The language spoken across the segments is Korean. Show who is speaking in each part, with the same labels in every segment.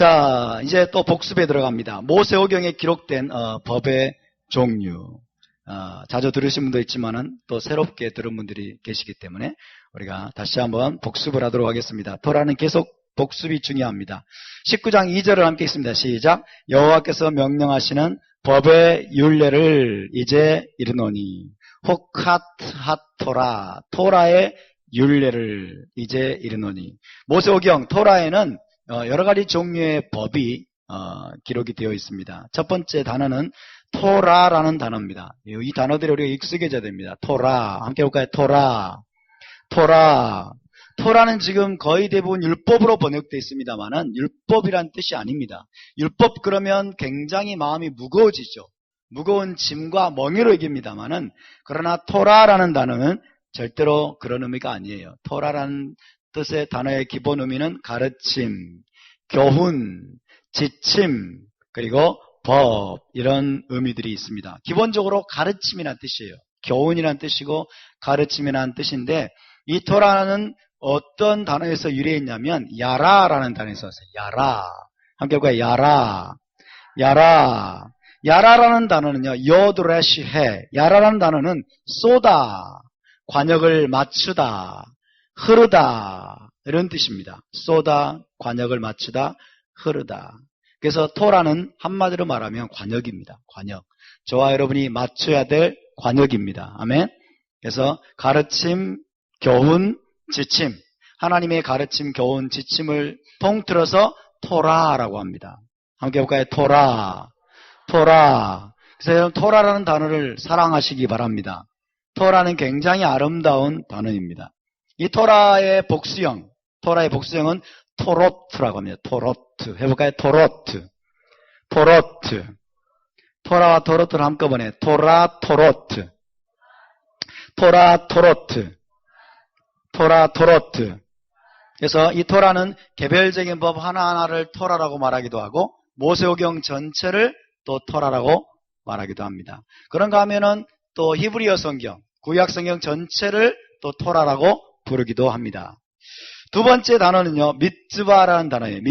Speaker 1: 자, 이제 또 복습에 들어갑니다. 모세오경에 기록된 법의 종류. 자주 들으신 분도 있지만은 또 새롭게 들은 분들이 계시기 때문에 우리가 다시 한번 복습을 하도록 하겠습니다. 토라는 계속 복습이 중요합니다. 19장 2절을 함께 읽습니다. 시작. 여호와께서 명령하시는 법의 율례를 이제 이르노니 호카트하토라, 토라의 율례를 이제 이르노니. 모세오경 토라에는 여러 가지 종류의 법이 기록이 되어 있습니다. 첫 번째 단어는 토라라는 단어입니다. 이 단어들이 우리가 익숙해져야 됩니다. 토라, 함께 볼까요? 토라는 지금 거의 대부분 율법으로 번역되어 있습니다만은 율법이란 뜻이 아닙니다. 율법 그러면 굉장히 마음이 무거워지죠. 무거운 짐과 멍에로 이깁니다만은, 그러나 토라라는 단어는 절대로 그런 의미가 아니에요. 토라라는 뜻의 단어의 기본 의미는 가르침, 교훈, 지침, 그리고 법, 이런 의미들이 있습니다. 기본적으로 가르침이라는 뜻이에요. 교훈이라는 뜻이고 가르침이라는 뜻인데, 이 토라는 어떤 단어에서 유래했냐면 야라라는 단어에서 왔어요. 야라. 함께 볼까요? 야라라는 단어는요, 요드레시해. 야라라는 단어는 쏘다, 관역을 맞추다, 흐르다, 이런 뜻입니다. 쏘다, 관역을 맞추다, 흐르다. 그래서 토라는 한마디로 말하면 관역입니다. 관역. 저와 여러분이 맞춰야 될 관역입니다. 아멘. 그래서 가르침, 교훈, 지침. 하나님의 가르침, 교훈, 지침을 통틀어서 토라라고 합니다. 함께 볼까요? 토라. 그래서 여러분 토라라는 단어를 사랑하시기 바랍니다. 토라는 굉장히 아름다운 단어입니다. 이 토라의 복수형은 토로트라고 합니다. 토로트. 해볼까요? 토로트. 토라와 토로트를 한꺼번에. 토로트. 그래서 이 토라는 개별적인 법 하나하나를 토라라고 말하기도 하고, 모세오경 전체를 또 토라라고 말하기도 합니다. 그런가 하면은 또 히브리어 성경, 구약 성경 전체를 또 토라라고 부르기도 합니다. 두 번째 단어는요, 미tz바라는 단어예요.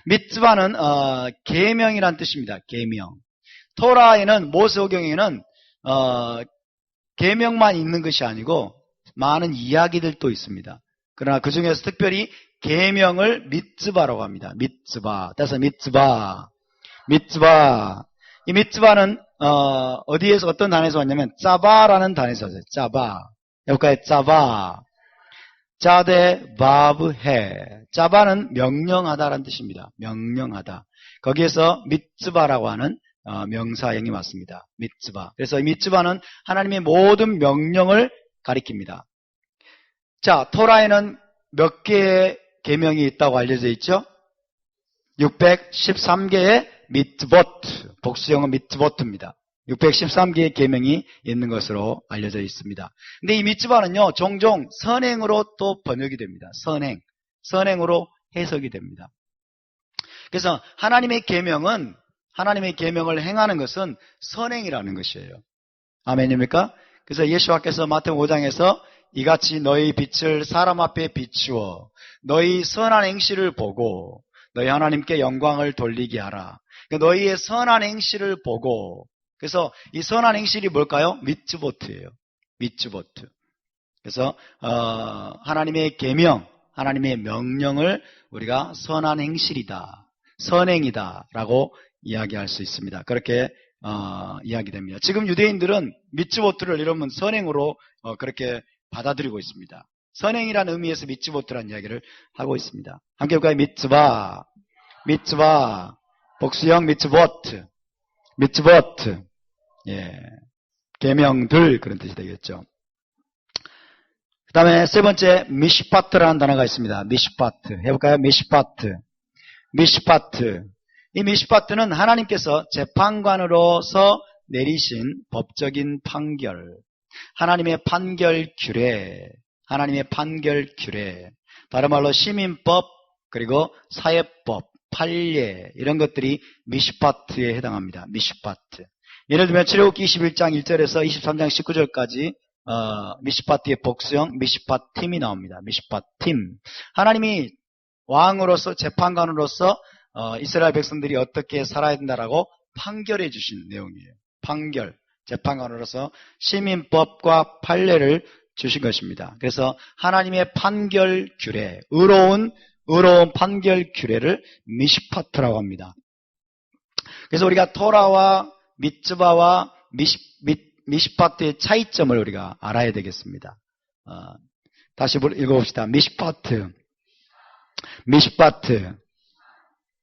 Speaker 1: 미tz바는 계명이란 뜻입니다. 계명. 토라에는, 모세오경에는 계명만 있는 것이 아니고 많은 이야기들도 있습니다. 그러나 그 중에서 특별히 계명을 미tz바라고 합니다. 따라서 미tz바. 이 미tz바는 어디에서, 어떤 단어에서 왔냐면 짜바라는 단어에서 왔어요. 짜바. 해볼까요? 짜대 바브해. 짜바는 명령하다라는 뜻입니다. 명령하다. 거기에서 미tz바라고 하는 명사형이 왔습니다. 미tz바. 그래서 이 미tz바는 하나님의 모든 명령을 가리킵니다. 자, 토라에는 몇 개의 계명이 있다고 알려져 있죠? 613개의 미트보트, 복수형은 미트보트입니다. 613개의 계명이 있는 것으로 알려져 있습니다. 근데 이 미tz바는요, 종종 선행으로 또 번역이 됩니다. 선행으로 해석이 됩니다. 그래서 하나님의 계명을 행하는 것은 선행이라는 것이에요. 아멘입니까? 그래서 예수와께서 마태복음 5장에서 이같이 너희 빛을 사람 앞에 비추어 너희 선한 행실을 보고 너희 하나님께 영광을 돌리게 하라. 그러니까 너희의 선한 행실을 보고, 그래서 이 선한 행실이 뭘까요? 미tz보트예요. 미tz보트. 그래서 하나님의 계명, 하나님의 명령을 우리가 선한 행실이다, 선행이다라고 이야기할 수 있습니다. 그렇게 이야기됩니다. 지금 유대인들은 미tz보트를 이러면 선행으로 그렇게 받아들이고 있습니다. 선행이라는 의미에서 미tz보트라는 이야기를 하고 있습니다. 함께 볼까요? 미tz바, 복수형 미tz보트. 예, 계명들, 그런 뜻이 되겠죠. 그 다음에 세 번째, 미시파트라는 단어가 있습니다. 미시파트. 해볼까요? 미시파트. 이 미시파트는 하나님께서 재판관으로서 내리신 법적인 판결, 하나님의 판결 규례, 다른 말로 시민법, 그리고 사회법, 판례, 이런 것들이 미시파트에 해당합니다. 미시파트. 예를 들면 출애굽기 21장 1절에서 23장 19절까지 미시파트의 복수형 미시파팀이 나옵니다. 미시파팀. 하나님이 왕으로서 재판관으로서 이스라엘 백성들이 어떻게 살아야 된다라고 판결해 주신 내용이에요. 판결. 재판관으로서 시민법과 판례를 주신 것입니다. 그래서 하나님의 판결 규례, 의로운 판결 규례를 미시파트라고 합니다. 그래서 우리가 토라와 미츠바와 미시파트의 차이점을 우리가 알아야 되겠습니다. 다시 읽어봅시다. 미시파트,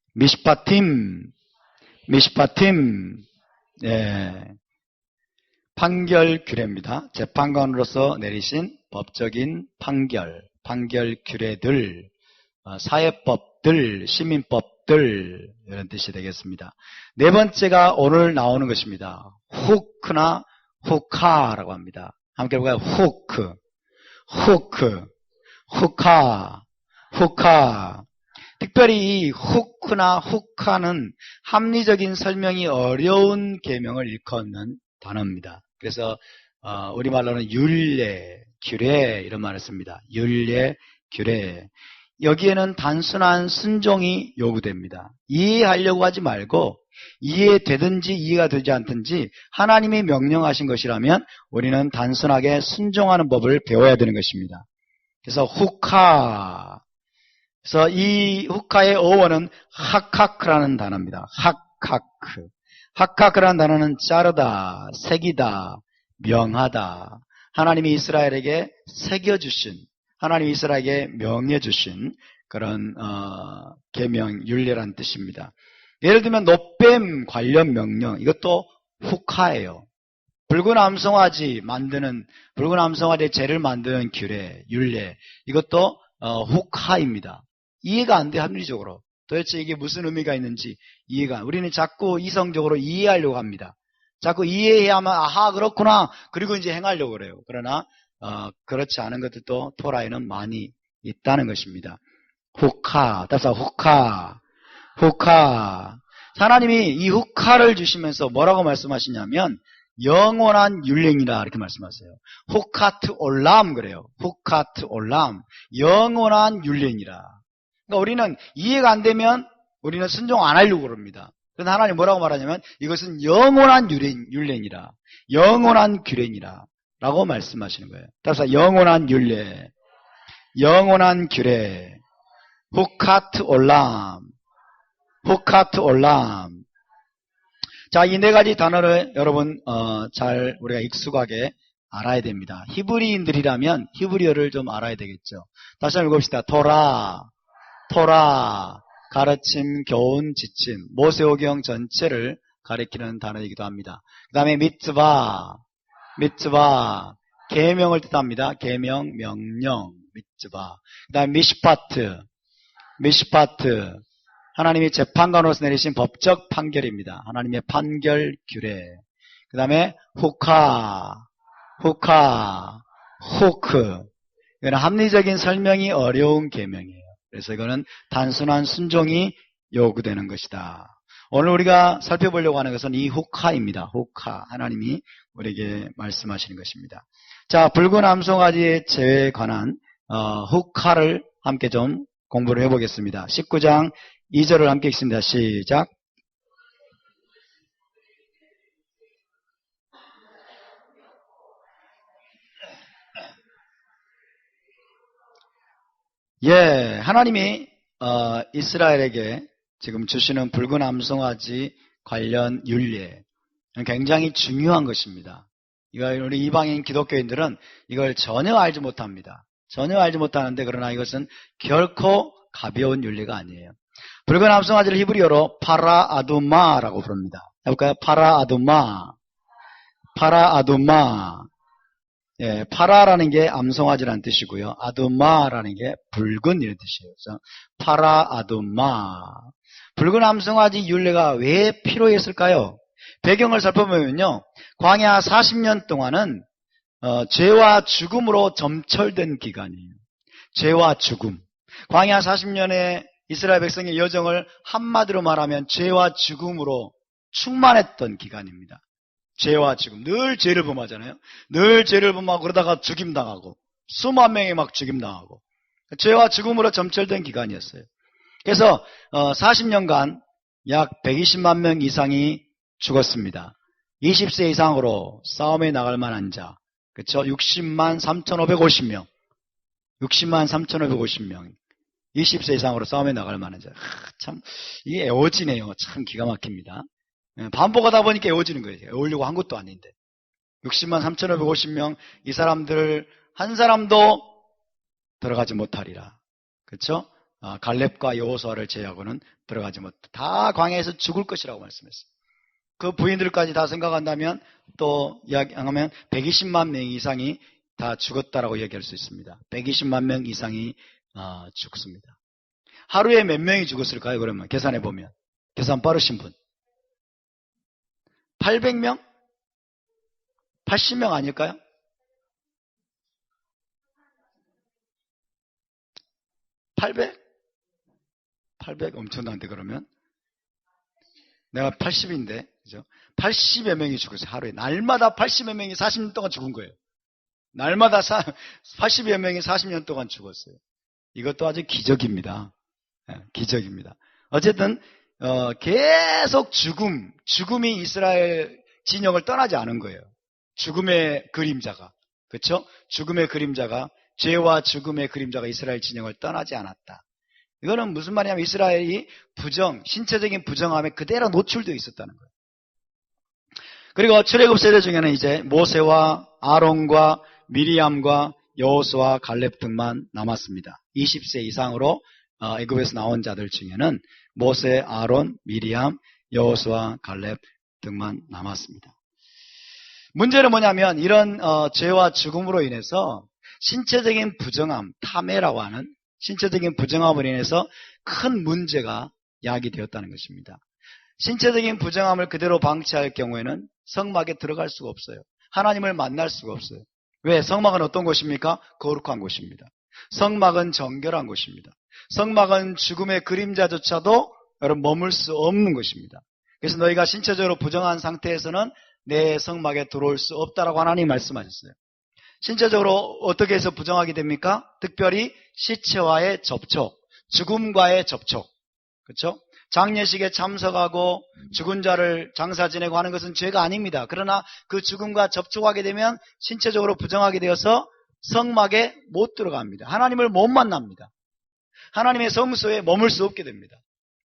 Speaker 1: 미시파팀, 예. 판결 규례입니다. 재판관으로서 내리신 법적인 판결 규례들, 사회법들, 시민법들, 이런 뜻이 되겠습니다. 네 번째가 오늘 나오는 것입니다. 후크나 후카라고 합니다. 함께 볼까요? 후카. 특별히 이 후크나 후카는 합리적인 설명이 어려운 계명을 일컫는 단어입니다. 그래서 우리말로는 율례, 규례 이런 말을 씁니다. 율례, 규례. 여기에는 단순한 순종이 요구됩니다. 이해하려고 하지 말고 이해되든지 이해가 되지 않든지 하나님이 명령하신 것이라면 우리는 단순하게 순종하는 법을 배워야 되는 것입니다. 그래서 후카. 그래서 이 후카의 어원은 하카크라는 단어입니다. 하카크라는 단어는 자르다, 새기다, 명하다. 하나님이 이스라엘에게 새겨주신, 하나님이 이스라엘에게 명해주신 그런 계명, 율례라는 뜻입니다. 예를 들면 노뱀 관련 명령, 이것도 후카예요. 붉은 암송아지 재를 만드는 규례, 율례, 이것도 후카입니다. 이해가 안 돼, 합리적으로. 도대체 이게 무슨 의미가 있는지 우리는 자꾸 이성적으로 이해하려고 합니다. 자꾸 이해해야만 아하 그렇구나 그리고 이제 행하려고 그래요. 그러나 그렇지 않은 것들도 토라에는 많이 있다는 것입니다. 후카. 하나님이 이 후카를 주시면서 뭐라고 말씀하시냐면 영원한 율례이라 이렇게 말씀하세요. 후카트 올람 그래요. 후카트 올람. 영원한 율례이라. 그러니까 우리는 이해가 안 되면 우리는 순종 안 하려고 그럽니다. 그런데 하나님 뭐라고 말하냐면 이것은 영원한 율례니라. 영원한 규례니라. 라고 말씀하시는 거예요. 따라서 영원한 율례, 영원한 규례, 후카트 올람. 자, 이 네 가지 단어를 여러분 잘 우리가 익숙하게 알아야 됩니다. 히브리인들이라면 히브리어를 좀 알아야 되겠죠. 다시 한번 읽읍시다. 토라, 가르침, 교훈, 지침, 모세오경 전체를 가리키는 단어이기도 합니다. 그 다음에 미tzvah, 계명을 뜻합니다. 계명, 명령, 미tzvah. 그 다음에 미시파트, 하나님이 재판관으로서 내리신 법적 판결입니다. 하나님의 판결 규례. 그 다음에 후크. 이거는 합리적인 설명이 어려운 계명이에요. 그래서 이거는 단순한 순종이 요구되는 것이다. 오늘 우리가 살펴보려고 하는 것은 이 후카입니다. 후카. 하나님이 우리에게 말씀하시는 것입니다. 자, 붉은 암송아지의 죄에 관한 후카를 함께 좀 공부를 해보겠습니다. 19장 2절을 함께 읽습니다. 시작. 예, 하나님이 이스라엘에게 지금 주시는 붉은 암송아지 관련 율례 굉장히 중요한 것입니다. 이걸 우리 이방인 기독교인들은 이걸 전혀 알지 못합니다. 전혀 알지 못하는데 그러나 이것은 결코 가벼운 율례가 아니에요. 붉은 암송아지를 히브리어로 파라아두마라고 부릅니다. 해볼까요? 파라아두마. 예, 파라라는 게 암송아지라는 뜻이고요. 아두마라는 게 붉은 이런 뜻이에요. 그래서 파라아두마. 붉은 암송아지 율례가 왜 필요했을까요? 배경을 살펴보면요. 광야 40년 동안은 죄와 죽음으로 점철된 기간이에요. 죄와 죽음. 광야 40년의 이스라엘 백성의 여정을 한마디로 말하면 죄와 죽음으로 충만했던 기간입니다. 죄와 죽음. 늘 죄를 범하잖아요. 늘 죄를 범하고 그러다가 죽임당하고 수만 명이 막 죽임당하고 죄와 죽음으로 점철된 기간이었어요. 그래서 40년간 약 120만 명 이상이 죽었습니다. 20세 이상으로 싸움에 나갈 만한 자, 그렇죠? 60만 3,550명. 60만 3,550명. 20세 이상으로 싸움에 나갈 만한 자. 참 이게 애워지네요. 참 기가 막힙니다. 반복하다 보니까 애워지는 거예요. 애우려고 한 것도 아닌데. 60만 3,550명, 이 사람들 한 사람도 들어가지 못하리라. 그렇죠? 갈렙과 여호수아를 제외하고는 들어가지 못. 다 광야에서 죽을 것이라고 말씀했어요. 그 부인들까지 다 생각한다면 또 이야기하면 120만 명 이상이 다 죽었다라고 얘기할 수 있습니다. 120만 명 이상이 죽습니다. 하루에 몇 명이 죽었을까요? 그러면 계산해 보면. 계산 빠르신 분. 800명? 80명 아닐까요? 800? 800 엄청난데 그러면? 내가 80인데, 그죠? 80여 명이 죽었어요, 하루에. 날마다 80여 명이 40년 동안 죽은 거예요. 날마다 80여 명이 40년 동안 죽었어요. 이것도 아주 기적입니다. 기적입니다. 어쨌든, 계속 죽음이 이스라엘 진영을 떠나지 않은 거예요. 죽음의 그림자가. 그렇죠? 죽음의 그림자가, 죄와 죽음의 그림자가 이스라엘 진영을 떠나지 않았다. 이거는 무슨 말이냐면 이스라엘이 신체적인 부정함에 그대로 노출되어 있었다는 거예요. 그리고 출애굽 세대 중에는 이제 모세와 아론과 미리암과 여호수아, 갈렙 등만 남았습니다. 20세 이상으로 애굽에서 나온 자들 중에는 모세, 아론, 미리암, 여호수아, 갈렙 등만 남았습니다. 문제는 뭐냐면 이런 죄와 죽음으로 인해서 신체적인 부정함, 탐해라고 하는 신체적인 부정함으로 인해서 큰 문제가 야기되었다는 것입니다. 신체적인 부정함을 그대로 방치할 경우에는 성막에 들어갈 수가 없어요. 하나님을 만날 수가 없어요. 왜? 성막은 어떤 곳입니까? 거룩한 곳입니다. 성막은 정결한 곳입니다. 성막은 죽음의 그림자조차도 여러분 머물 수 없는 것입니다. 그래서 너희가 신체적으로 부정한 상태에서는 내 성막에 들어올 수 없다라고 하나님이 말씀하셨어요. 신체적으로 어떻게 해서 부정하게 됩니까? 특별히 시체와의 접촉, 죽음과의 접촉. 그렇죠? 장례식에 참석하고 죽은 자를 장사 지내고 하는 것은 죄가 아닙니다. 그러나 그 죽음과 접촉하게 되면 신체적으로 부정하게 되어서 성막에 못 들어갑니다. 하나님을 못 만납니다. 하나님의 성소에 머물 수 없게 됩니다.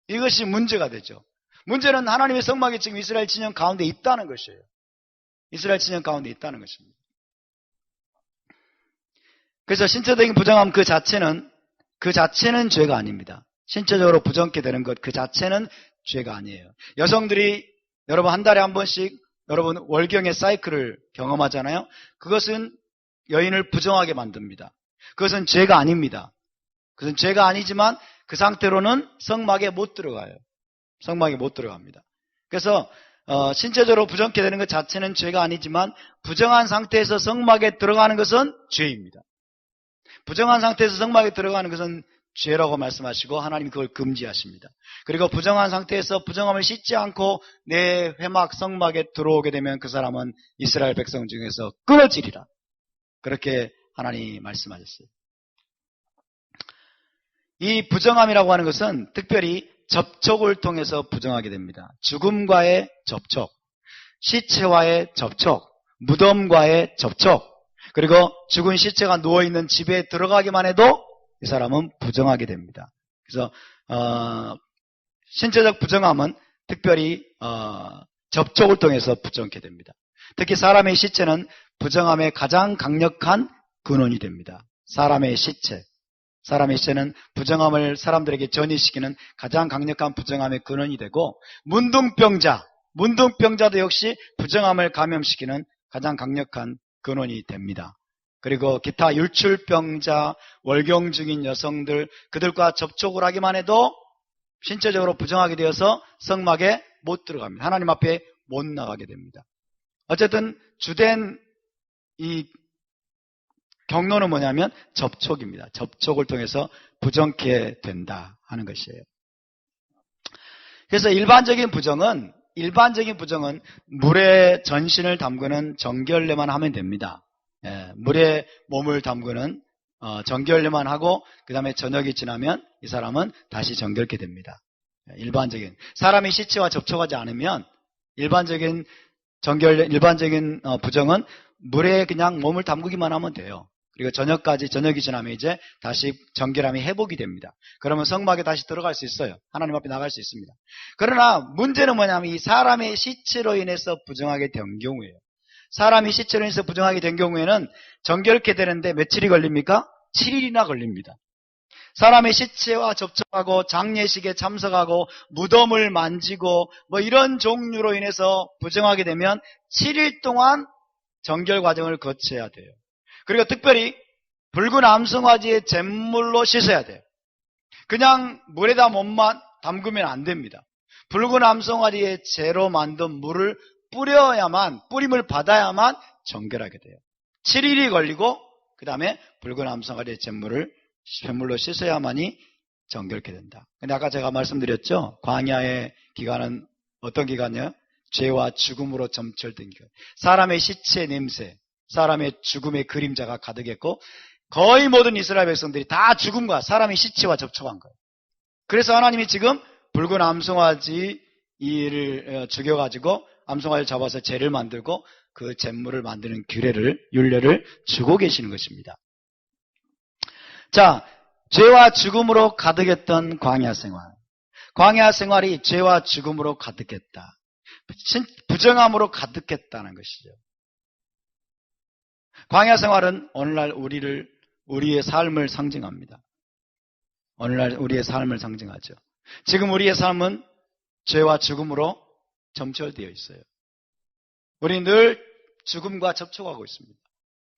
Speaker 1: 이것이 문제가 되죠. 문제는 하나님의 성막이 지금 이스라엘 진영 가운데 있다는 것이에요. 이스라엘 진영 가운데 있다는 것입니다. 그래서 신체적인 부정함 그 자체는 죄가 아닙니다. 신체적으로 부정케 되는 것 그 자체는 죄가 아니에요. 여성들이 여러분 한 달에 한 번씩 여러분 월경의 사이클을 경험하잖아요. 그것은 여인을 부정하게 만듭니다. 그것은 죄가 아닙니다. 그것은 죄가 아니지만 그 상태로는 성막에 못 들어가요. 성막에 못 들어갑니다. 그래서 신체적으로 부정케 되는 것 자체는 죄가 아니지만 부정한 상태에서 성막에 들어가는 것은 죄입니다. 부정한 상태에서 성막에 들어가는 것은 죄라고 말씀하시고 하나님이 그걸 금지하십니다. 그리고 부정한 상태에서 부정함을 씻지 않고 내 회막 성막에 들어오게 되면 그 사람은 이스라엘 백성 중에서 끊어지리라. 그렇게 하나님이 말씀하셨어요. 이 부정함이라고 하는 것은 특별히 접촉을 통해서 부정하게 됩니다. 죽음과의 접촉, 시체와의 접촉, 무덤과의 접촉, 그리고 죽은 시체가 누워있는 집에 들어가기만 해도 이 사람은 부정하게 됩니다. 그래서 신체적 부정함은 특별히 접촉을 통해서 부정케 됩니다. 특히 사람의 시체는 부정함의 가장 강력한 근원이 됩니다. 사람의 시체는 부정함을 사람들에게 전이시키는 가장 강력한 부정함의 근원이 되고 문둥병자도 역시 부정함을 감염시키는 가장 강력한 근원이 됩니다. 그리고 기타 율출병자, 월경 중인 여성들 그들과 접촉을 하기만 해도 신체적으로 부정하게 되어서 성막에 못 들어갑니다. 하나님 앞에 못 나가게 됩니다. 어쨌든 주된 이 경로는 뭐냐면 접촉입니다. 접촉을 통해서 부정케 된다 하는 것이에요. 그래서 일반적인 부정은 일반적인 부정은 물에 전신을 담그는 정결례만 하면 됩니다. 물에 몸을 담그는 정결례만 하고 그 다음에 저녁이 지나면 이 사람은 다시 정결케 됩니다. 일반적인 사람이 시체와 접촉하지 않으면 일반적인 부정은 물에 그냥 몸을 담그기만 하면 돼요. 그리고 저녁이 지나면 이제 다시 정결함이 회복이 됩니다. 그러면 성막에 다시 들어갈 수 있어요. 하나님 앞에 나갈 수 있습니다. 그러나 문제는 뭐냐면 이 사람의 시체로 인해서 부정하게 된 경우에요. 사람이 시체로 인해서 부정하게 된 경우에는 정결케 되는데 며칠이 걸립니까? 7일이나 걸립니다. 사람의 시체와 접촉하고 장례식에 참석하고 무덤을 만지고 뭐 이런 종류로 인해서 부정하게 되면 7일 동안 정결 과정을 거쳐야 돼요. 그리고 특별히 붉은 암송아지의 잿물로 씻어야 돼요. 그냥 물에다 몸만 담그면 안 됩니다. 붉은 암송아지의 재로 만든 물을 뿌림을 받아야만 정결하게 돼요. 7일이 걸리고 그 다음에 붉은 암송아지의 잿물로 씻어야만이 정결케 된다. 근데 아까 제가 말씀드렸죠. 광야의 기간은 어떤 기간이에요? 죄와 죽음으로 점철된 기간. 사람의 시체 냄새, 사람의 죽음의 그림자가 가득했고 거의 모든 이스라엘 백성들이 다 죽음과 사람의 시체와 접촉한 거예요. 그래서 하나님이 지금 붉은 암송아지를 죽여가지고 암송아지를 잡아서 재를 만들고 그 잿물을 만드는 율례를 주고 계시는 것입니다. 자, 죄와 죽음으로 가득했던 광야 생활. 광야 생활이 죄와 죽음으로 가득했다. 부정함으로 가득했다는 것이죠. 광야 생활은 오늘날 우리의 삶을 상징합니다. 오늘날 우리의 삶을 상징하죠. 지금 우리의 삶은 죄와 죽음으로 점철되어 있어요. 우리 늘 죽음과 접촉하고 있습니다.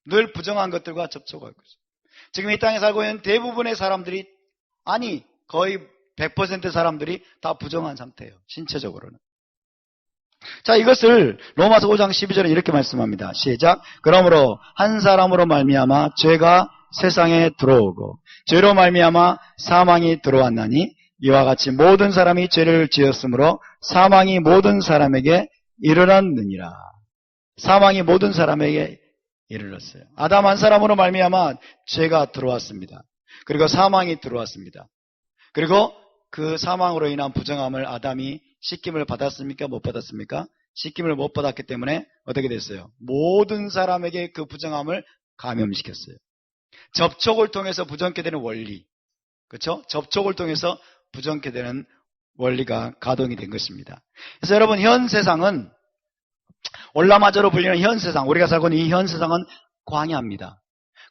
Speaker 1: 늘 부정한 것들과 접촉하고 있습니다. 지금 이 땅에 살고 있는 대부분의 사람들이 거의 100% 사람들이 다 부정한 상태예요. 신체적으로는. 자, 이것을 로마서 5장 12절에 이렇게 말씀합니다. 시작. 그러므로 한 사람으로 말미암아 죄가 세상에 들어오고 죄로 말미암아 사망이 들어왔나니 이와 같이 모든 사람이 죄를 지었으므로 사망이 모든 사람에게 이르렀느니라. 사망이 모든 사람에게 이르렀어요. 아담 한 사람으로 말미암아 죄가 들어왔습니다. 그리고 사망이 들어왔습니다. 그리고 그 사망으로 인한 부정함을 아담이 씻김을 받았습니까? 못 받았습니까? 씻김을 못 받았기 때문에 어떻게 됐어요? 모든 사람에게 그 부정함을 감염시켰어요. 접촉을 통해서 부정케 되는 원리, 그렇죠? 접촉을 통해서 부정케 되는 원리가 가동이 된 것입니다. 그래서 여러분, 현 세상은 올라마저로 불리는 현 세상, 우리가 살고 있는 이 현 세상은 광야입니다.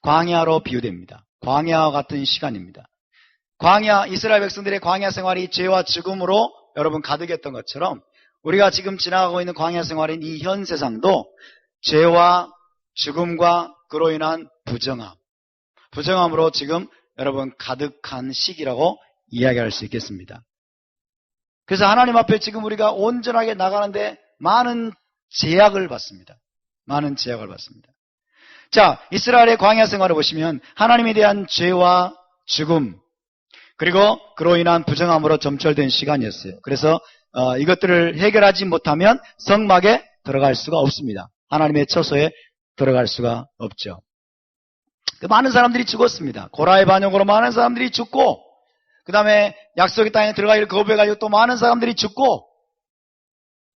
Speaker 1: 광야로 비유됩니다. 광야와 같은 시간입니다. 이스라엘 백성들의 광야 생활이 죄와 죽음으로 여러분 가득했던 것처럼 우리가 지금 지나가고 있는 광야 생활인 이 현 세상도 죄와 죽음과 그로 인한 부정함으로 지금 여러분 가득한 시기라고 이야기할 수 있겠습니다. 그래서 하나님 앞에 지금 우리가 온전하게 나가는데 많은 제약을 받습니다. 자, 이스라엘의 광야 생활을 보시면 하나님에 대한 죄와 죽음 그리고 그로 인한 부정함으로 점철된 시간이었어요. 그래서 이것들을 해결하지 못하면 성막에 들어갈 수가 없습니다. 하나님의 처소에 들어갈 수가 없죠. 많은 사람들이 죽었습니다. 고라의 반역으로 많은 사람들이 죽고 그 다음에 약속의 땅에 들어가기를 거부해가지고 또 많은 사람들이 죽고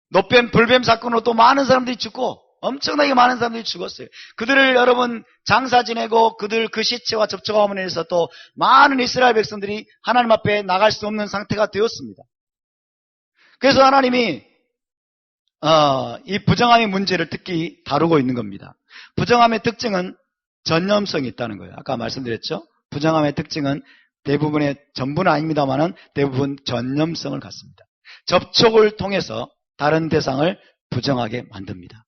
Speaker 1: 노뱀, 불뱀 사건으로 또 많은 사람들이 죽고 엄청나게 많은 사람들이 죽었어요. 그들을 여러분 장사 지내고 그 시체와 접촉함으로 인해서 또 많은 이스라엘 백성들이 하나님 앞에 나갈 수 없는 상태가 되었습니다. 그래서 하나님이 이 부정함의 문제를 특히 다루고 있는 겁니다. 부정함의 특징은 전염성이 있다는 거예요. 아까 말씀드렸죠? 부정함의 특징은 전부는 아닙니다만은 대부분 전염성을 갖습니다. 접촉을 통해서 다른 대상을 부정하게 만듭니다.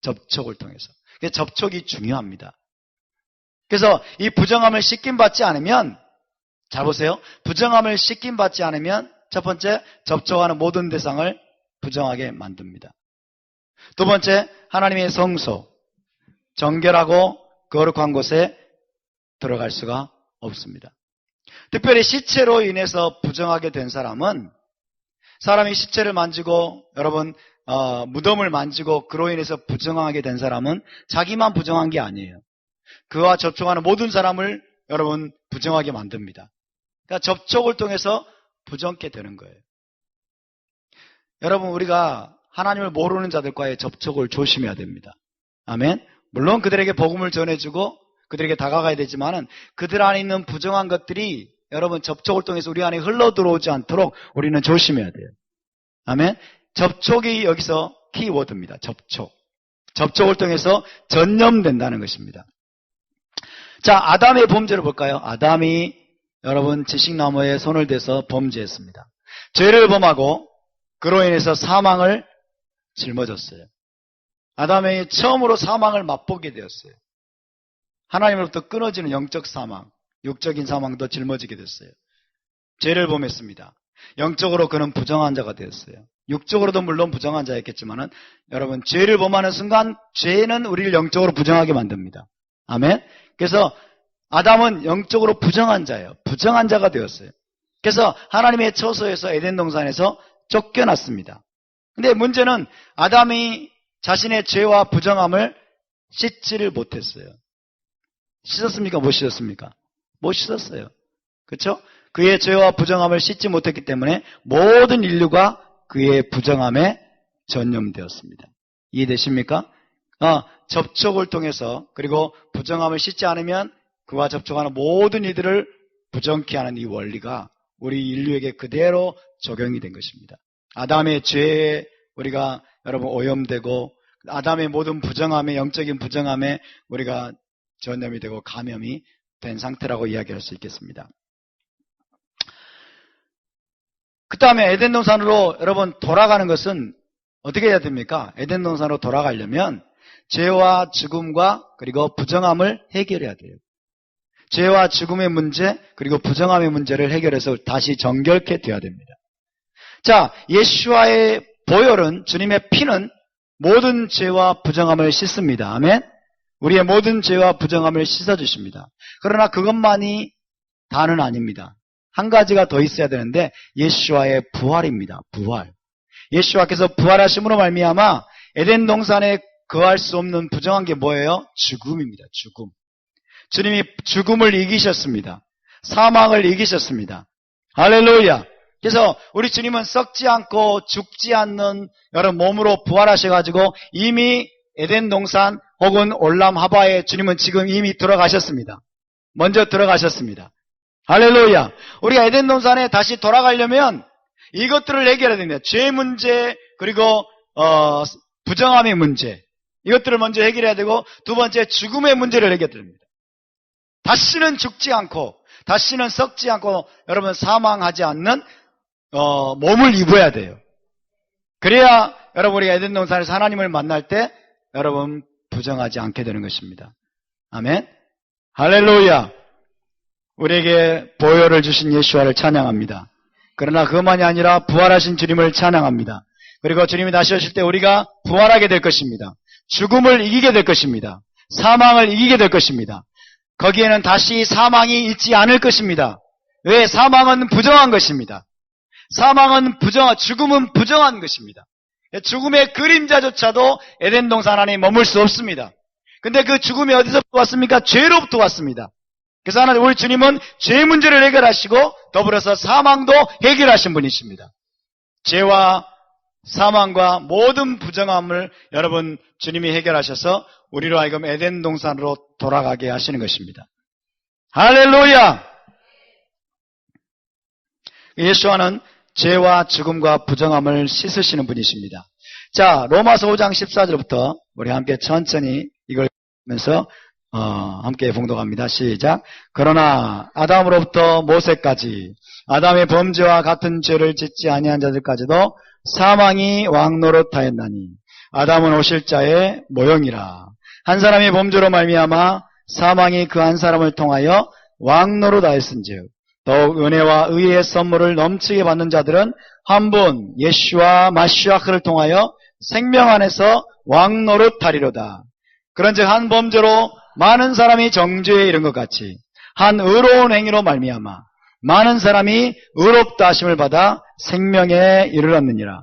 Speaker 1: 접촉을 통해서. 그래서 접촉이 중요합니다. 그래서 이 부정함을 씻김받지 않으면, 잘 보세요. 부정함을 씻김받지 않으면 첫 번째, 접촉하는 모든 대상을 부정하게 만듭니다. 두 번째, 하나님의 성소, 정결하고 거룩한 곳에 들어갈 수가 없습니다. 특별히 시체로 인해서 부정하게 된 사람은 사람이 시체를 만지고 여러분 무덤을 만지고 그로 인해서 부정하게 된 사람은 자기만 부정한 게 아니에요. 그와 접촉하는 모든 사람을 여러분 부정하게 만듭니다. 그러니까 접촉을 통해서 부정케 되는 거예요. 여러분, 우리가 하나님을 모르는 자들과의 접촉을 조심해야 됩니다. 아멘. 물론 그들에게 복음을 전해주고 그들에게 다가가야 되지만은 그들 안에 있는 부정한 것들이 여러분 접촉을 통해서 우리 안에 흘러 들어오지 않도록 우리는 조심해야 돼요. 아멘. 접촉이 여기서 키워드입니다. 접촉. 접촉을 통해서 전염된다는 것입니다. 자, 아담의 범죄를 볼까요? 아담이 여러분 지식나무에 손을 대서 범죄했습니다. 죄를 범하고 그로 인해서 사망을 짊어졌어요. 아담이 처음으로 사망을 맛보게 되었어요. 하나님으로부터 끊어지는 영적 사망, 육적인 사망도 짊어지게 됐어요. 죄를 범했습니다. 영적으로 그는 부정한 자가 되었어요. 육적으로도 물론 부정한 자였겠지만은 여러분, 죄를 범하는 순간 죄는 우리를 영적으로 부정하게 만듭니다. 아멘. 그래서 아담은 영적으로 부정한 자예요. 부정한 자가 되었어요. 그래서 하나님의 처소에서 에덴 동산에서 쫓겨났습니다. 근데 문제는 아담이 자신의 죄와 부정함을 씻지를 못했어요. 씻었습니까? 못 씻었습니까? 못 씻었어요. 그렇죠? 그의 죄와 부정함을 씻지 못했기 때문에 모든 인류가 그의 부정함에 전염되었습니다. 이해되십니까? 접촉을 통해서 그리고 부정함을 씻지 않으면 그와 접촉하는 모든 이들을 부정케 하는 이 원리가 우리 인류에게 그대로 적용이 된 것입니다. 아담의 죄에 우리가 여러분 오염되고 아담의 모든 부정함에, 영적인 부정함에 우리가 전염이 되고 감염이 된 상태라고 이야기할 수 있겠습니다. 그 다음에 에덴 동산으로 여러분 돌아가는 것은 어떻게 해야 됩니까? 에덴 동산으로 돌아가려면 죄와 죽음과 그리고 부정함을 해결해야 돼요. 죄와 죽음의 문제 그리고 부정함의 문제를 해결해서 다시 정결케 되어야 됩니다. 자, 예수와의 보혈은, 주님의 피는 모든 죄와 부정함을 씻습니다. 아멘. 우리의 모든 죄와 부정함을 씻어주십니다. 그러나 그것만이 다는 아닙니다. 한 가지가 더 있어야 되는데 예수와의 부활입니다. 부활. 예수와께서 부활하심으로 말미암아 에덴 동산에 거할 수 없는 부정한 게 뭐예요? 죽음입니다. 죽음. 주님이 죽음을 이기셨습니다. 사망을 이기셨습니다. 할렐루야. 그래서 우리 주님은 썩지 않고 죽지 않는 여러분 몸으로 부활하셔가지고 이미 에덴 동산 혹은 올람 하바에 주님은 지금 이미 들어가셨습니다. 먼저 들어가셨습니다. 할렐루야. 우리가 에덴 동산에 다시 돌아가려면 이것들을 해결해야 됩니다. 죄 문제 그리고 부정함의 문제 이것들을 먼저 해결해야 되고 두 번째 죽음의 문제를 해결해야 됩니다. 다시는 죽지 않고 다시는 썩지 않고 여러분 사망하지 않는 몸을 입어야 돼요. 그래야 여러분 우리가 에덴 동산에서 하나님을 만날 때 여러분 부정하지 않게 되는 것입니다. 아멘. 할렐루야. 우리에게 보혈을 주신 예수와를 찬양합니다. 그러나 그것만이 아니라 부활하신 주님을 찬양합니다. 그리고 주님이 다시 오실 때 우리가 부활하게 될 것입니다. 죽음을 이기게 될 것입니다. 사망을 이기게 될 것입니다. 거기에는 다시 사망이 있지 않을 것입니다. 왜? 사망은 부정한 것입니다. 죽음은 부정한 것입니다. 죽음의 그림자조차도 에덴 동산 안에 머물 수 없습니다. 근데 그 죽음이 어디서부터 왔습니까? 죄로부터 왔습니다. 그래서 하나님 우리 주님은 죄 문제를 해결하시고 더불어서 사망도 해결하신 분이십니다. 죄와 사망과 모든 부정함을 여러분 주님이 해결하셔서 우리로 하여금 에덴 동산으로 돌아가게 하시는 것입니다. 할렐루야! 예수와는 죄와 죽음과 부정함을 씻으시는 분이십니다. 자, 로마서 5장 14절부터 우리 함께 천천히 이걸 보면서 함께 봉독합니다. 시작. 그러나 아담으로부터 모세까지 아담의 범죄와 같은 죄를 짓지 아니한 자들까지도 사망이 왕노릇하였나니 아담은 오실 자의 모형이라. 한 사람의 범죄로 말미암아 사망이 그 한 사람을 통하여 왕노릇하였은즉 더욱 은혜와 의의 선물을 넘치게 받는 자들은 한 분 예수와 마시아크를 통하여 생명 안에서 왕노릇하리로다. 그런즉 한 범죄로 많은 사람이 정죄에 이른 것 같이 한 의로운 행위로 말미암아 많은 사람이 의롭다 하심을 받아 생명에 이르렀느니라.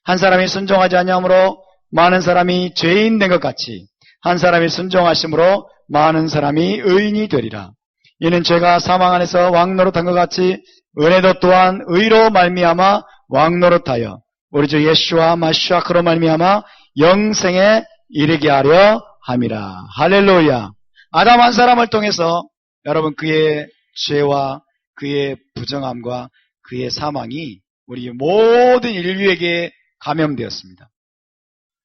Speaker 1: 한 사람이 순종하지 아니함으로 많은 사람이 죄인 된 것 같이 한 사람이 순종하심으로 많은 사람이 의인이 되리라. 이는 죄가 사망 안에서 왕노릇한 것 같이 은혜도 또한 의로 말미암아 왕노릇하여 우리 주 예수와 마시아크로 말미암아 영생에 이르게 하려 함이라. 할렐루야. 아담 한 사람을 통해서 여러분 그의 죄와 그의 부정함과 그의 사망이 우리 모든 인류에게 감염되었습니다.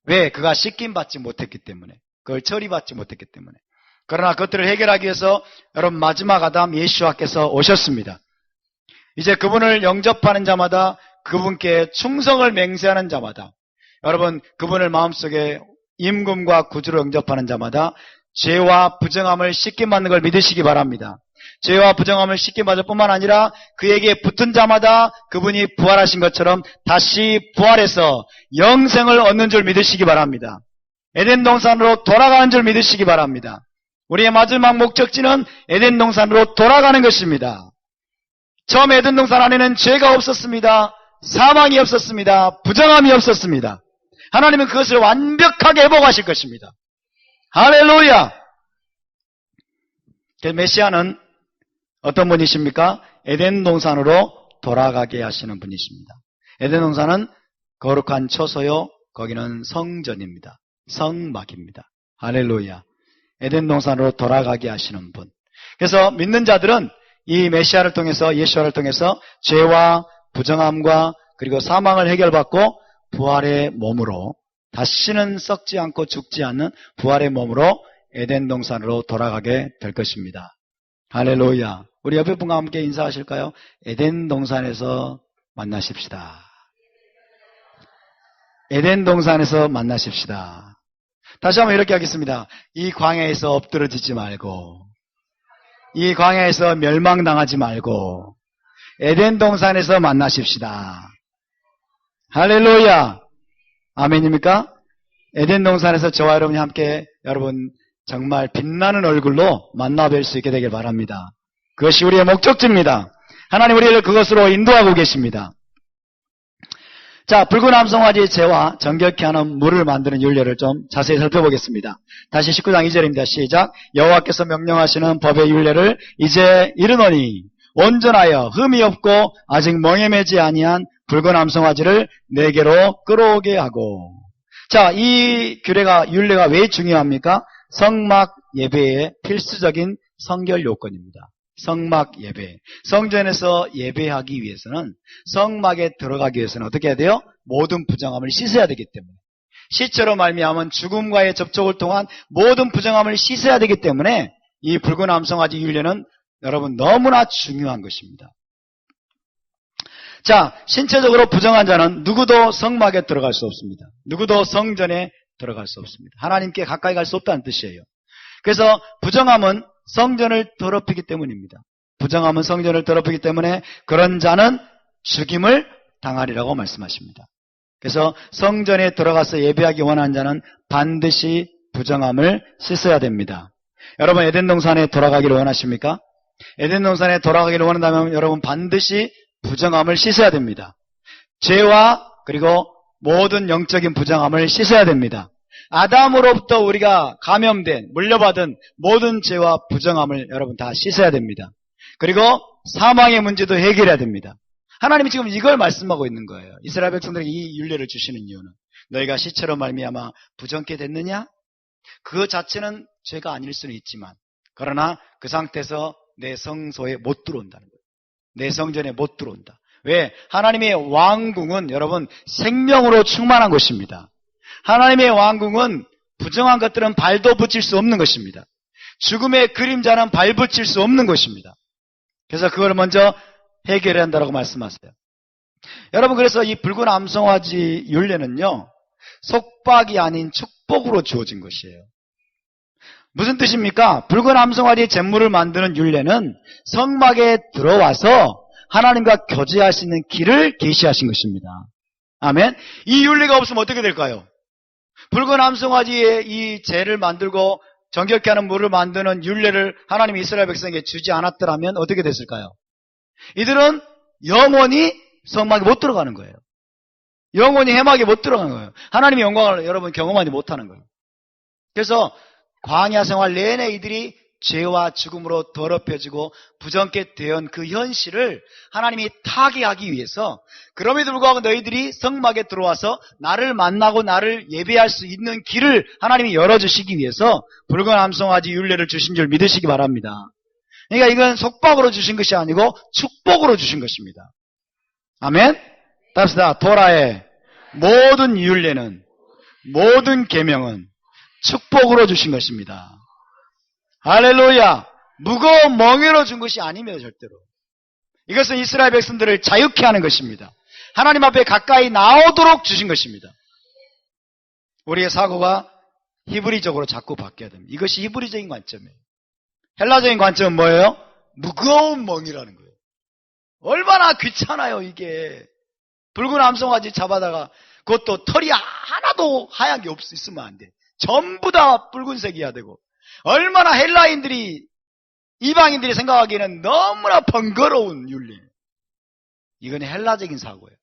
Speaker 1: 왜? 그가 씻김받지 못했기 때문에, 그걸 처리받지 못했기 때문에. 그러나 그것들을 해결하기 위해서 여러분 마지막 아담 예수와께서 오셨습니다. 이제 그분을 영접하는 자마다, 그분께 충성을 맹세하는 자마다, 여러분 그분을 마음속에 임금과 구주로 영접하는 자마다 죄와 부정함을 씻김받는 걸 믿으시기 바랍니다. 죄와 부정함을 씻김받을 뿐만 아니라 그에게 붙은 자마다 그분이 부활하신 것처럼 다시 부활해서 영생을 얻는 줄 믿으시기 바랍니다. 에덴 동산으로 돌아가는 줄 믿으시기 바랍니다. 우리의 마지막 목적지는 에덴 동산으로 돌아가는 것입니다. 처음 에덴 동산 안에는 죄가 없었습니다. 사망이 없었습니다. 부정함이 없었습니다. 하나님은 그것을 완벽하게 회복하실 것입니다. 할렐루야! 메시아는 어떤 분이십니까? 에덴 동산으로 돌아가게 하시는 분이십니다. 에덴 동산은 거룩한 처소요, 거기는 성전입니다. 성막입니다. 할렐루야. 에덴 동산으로 돌아가게 하시는 분. 그래서 믿는 자들은 이 메시아를 통해서, 예수와를 통해서 죄와 부정함과 그리고 사망을 해결받고 부활의 몸으로, 다시는 썩지 않고 죽지 않는 부활의 몸으로 에덴 동산으로 돌아가게 될 것입니다. 할렐루야. 우리 옆에 분과 함께 인사하실까요? 에덴 동산에서 만나십시다. 에덴 동산에서 만나십시다. 다시 한번 이렇게 하겠습니다. 이 광야에서 엎드러지지 말고, 이 광야에서 멸망당하지 말고 에덴 동산에서 만나십시다. 할렐루야. 아멘입니까? 에덴 동산에서 저와 여러분이 함께 여러분 정말 빛나는 얼굴로 만나뵐 수 있게 되길 바랍니다. 그것이 우리의 목적지입니다. 하나님 우리를 그것으로 인도하고 계십니다. 자, 붉은 암송아지의 재와 정결케 하는 물을 만드는 율례를 좀 자세히 살펴보겠습니다. 다시 19장 2절입니다. 시작. 여호와께서 명령하시는 법의 율례를 이제 이르노니 온전하여 흠이 없고 아직 멍에매지 아니한 붉은 암송아지를 내게로 끌어오게 하고. 자, 이 율례가 왜 중요합니까? 성막 예배의 필수적인 성결 요건입니다. 성막 예배. 성전에서 예배하기 위해서는, 성막에 들어가기 위해서는 어떻게 해야 돼요? 모든 부정함을 씻어야 되기 때문에. 시체로 말미암은 죽음과의 접촉을 통한 모든 부정함을 씻어야 되기 때문에 이 붉은 암송아지 율례는 여러분 너무나 중요한 것입니다. 자, 신체적으로 부정한 자는 누구도 성막에 들어갈 수 없습니다. 누구도 성전에 들어갈 수 없습니다. 하나님께 가까이 갈 수 없다는 뜻이에요. 그래서 부정함은 성전을 더럽히기 때문입니다. 부정함은 성전을 더럽히기 때문에 그런 자는 죽임을 당하리라고 말씀하십니다. 그래서 성전에 들어가서 예배하기 원하는 자는 반드시 부정함을 씻어야 됩니다. 여러분 에덴 동산에 돌아가기를 원하십니까? 에덴 동산에 돌아가기를 원한다면 여러분 반드시 부정함을 씻어야 됩니다. 죄와 그리고 모든 영적인 부정함을 씻어야 됩니다. 아담으로부터 우리가 감염된, 물려받은 모든 죄와 부정함을 여러분 다 씻어야 됩니다. 그리고 사망의 문제도 해결해야 됩니다. 하나님이 지금 이걸 말씀하고 있는 거예요. 이스라엘 백성들에게 이 율례를 주시는 이유는 너희가 시체로 말미암아 부정케 됐느냐? 그 자체는 죄가 아닐 수는 있지만 그러나 그 상태에서 내 성소에 못 들어온다는 거예요. 내 성전에 못 들어온다. 왜? 하나님의 왕궁은 여러분 생명으로 충만한 곳입니다. 하나님의 왕궁은 부정한 것들은 발도 붙일 수 없는 것입니다. 죽음의 그림자는 발붙일 수 없는 것입니다. 그래서 그걸 먼저 해결해야 한다고 말씀하세요. 여러분 그래서 이 붉은 암송아지 율례는요 속박이 아닌 축복으로 주어진 것이에요. 무슨 뜻입니까? 붉은 암송아지 제물을 만드는 율례는 성막에 들어와서 하나님과 교제하시는 길을 계시하신 것입니다. 아멘. 이 율례가 없으면 어떻게 될까요? 붉은 암송아지의 이 재를 만들고 정결케 하는 물을 만드는 율례를 하나님이 이스라엘 백성에게 주지 않았더라면 어떻게 됐을까요? 이들은 영원히 성막에 못 들어가는 거예요. 영혼이 해막에 못 들어간 거예요. 하나님의 영광을 여러분 경험하지 못하는 거예요. 그래서 광야 생활 내내 이들이 죄와 죽음으로 더럽혀지고 부정케 된 그 현실을 하나님이 타개하기 위해서, 그럼에도 불구하고 너희들이 성막에 들어와서 나를 만나고 나를 예배할 수 있는 길을 하나님이 열어주시기 위해서 붉은 암송아지 율례를 주신 줄 믿으시기 바랍니다. 그러니까 이건 속박으로 주신 것이 아니고 축복으로 주신 것입니다. 아멘? 답시다. 토라의 모든 율례는, 모든 계명은 축복으로 주신 것입니다. 할렐루야. 무거운 멍에로 준 것이 아닙니다. 절대로. 이것은 이스라엘 백성들을 자유케 하는 것입니다. 하나님 앞에 가까이 나오도록 주신 것입니다. 우리의 사고가 히브리적으로 자꾸 바뀌어야 됩니다. 이것이 히브리적인 관점이에요. 헬라적인 관점은 뭐예요? 무거운 멍이라는 거예요. 얼마나 귀찮아요 이게. 붉은 암송아지 잡아다가 그것도 털이 하나도 하얀 게 있으면 안 돼. 전부 다 붉은색이어야 되고, 얼마나 헬라인들이, 이방인들이 생각하기에는 너무나 번거로운 윤리. 이건 헬라적인 사고예요.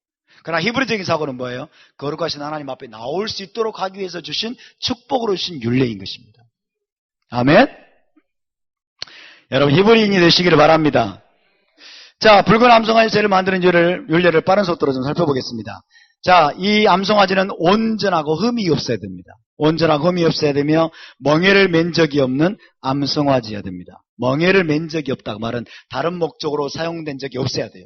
Speaker 1: 그러나 히브리적인 사고는 뭐예요? 거룩하신 하나님 앞에 나올 수 있도록 하기 위해서 주신 축복으로 주신 율례인 것입니다. 아멘? 여러분 히브리인이 되시기를 바랍니다. 자, 붉은 암송아지 죄를 만드는 율례를 빠른 속도로 좀 살펴보겠습니다. 자, 이 암송아지는 온전하고 흠이 없어야 됩니다. 온전하고 흠이 없어야 되며 멍에를 맨 적이 없는 암송아지여야 됩니다. 멍에를 맨 적이 없다고 말은 다른 목적으로 사용된 적이 없어야 돼요.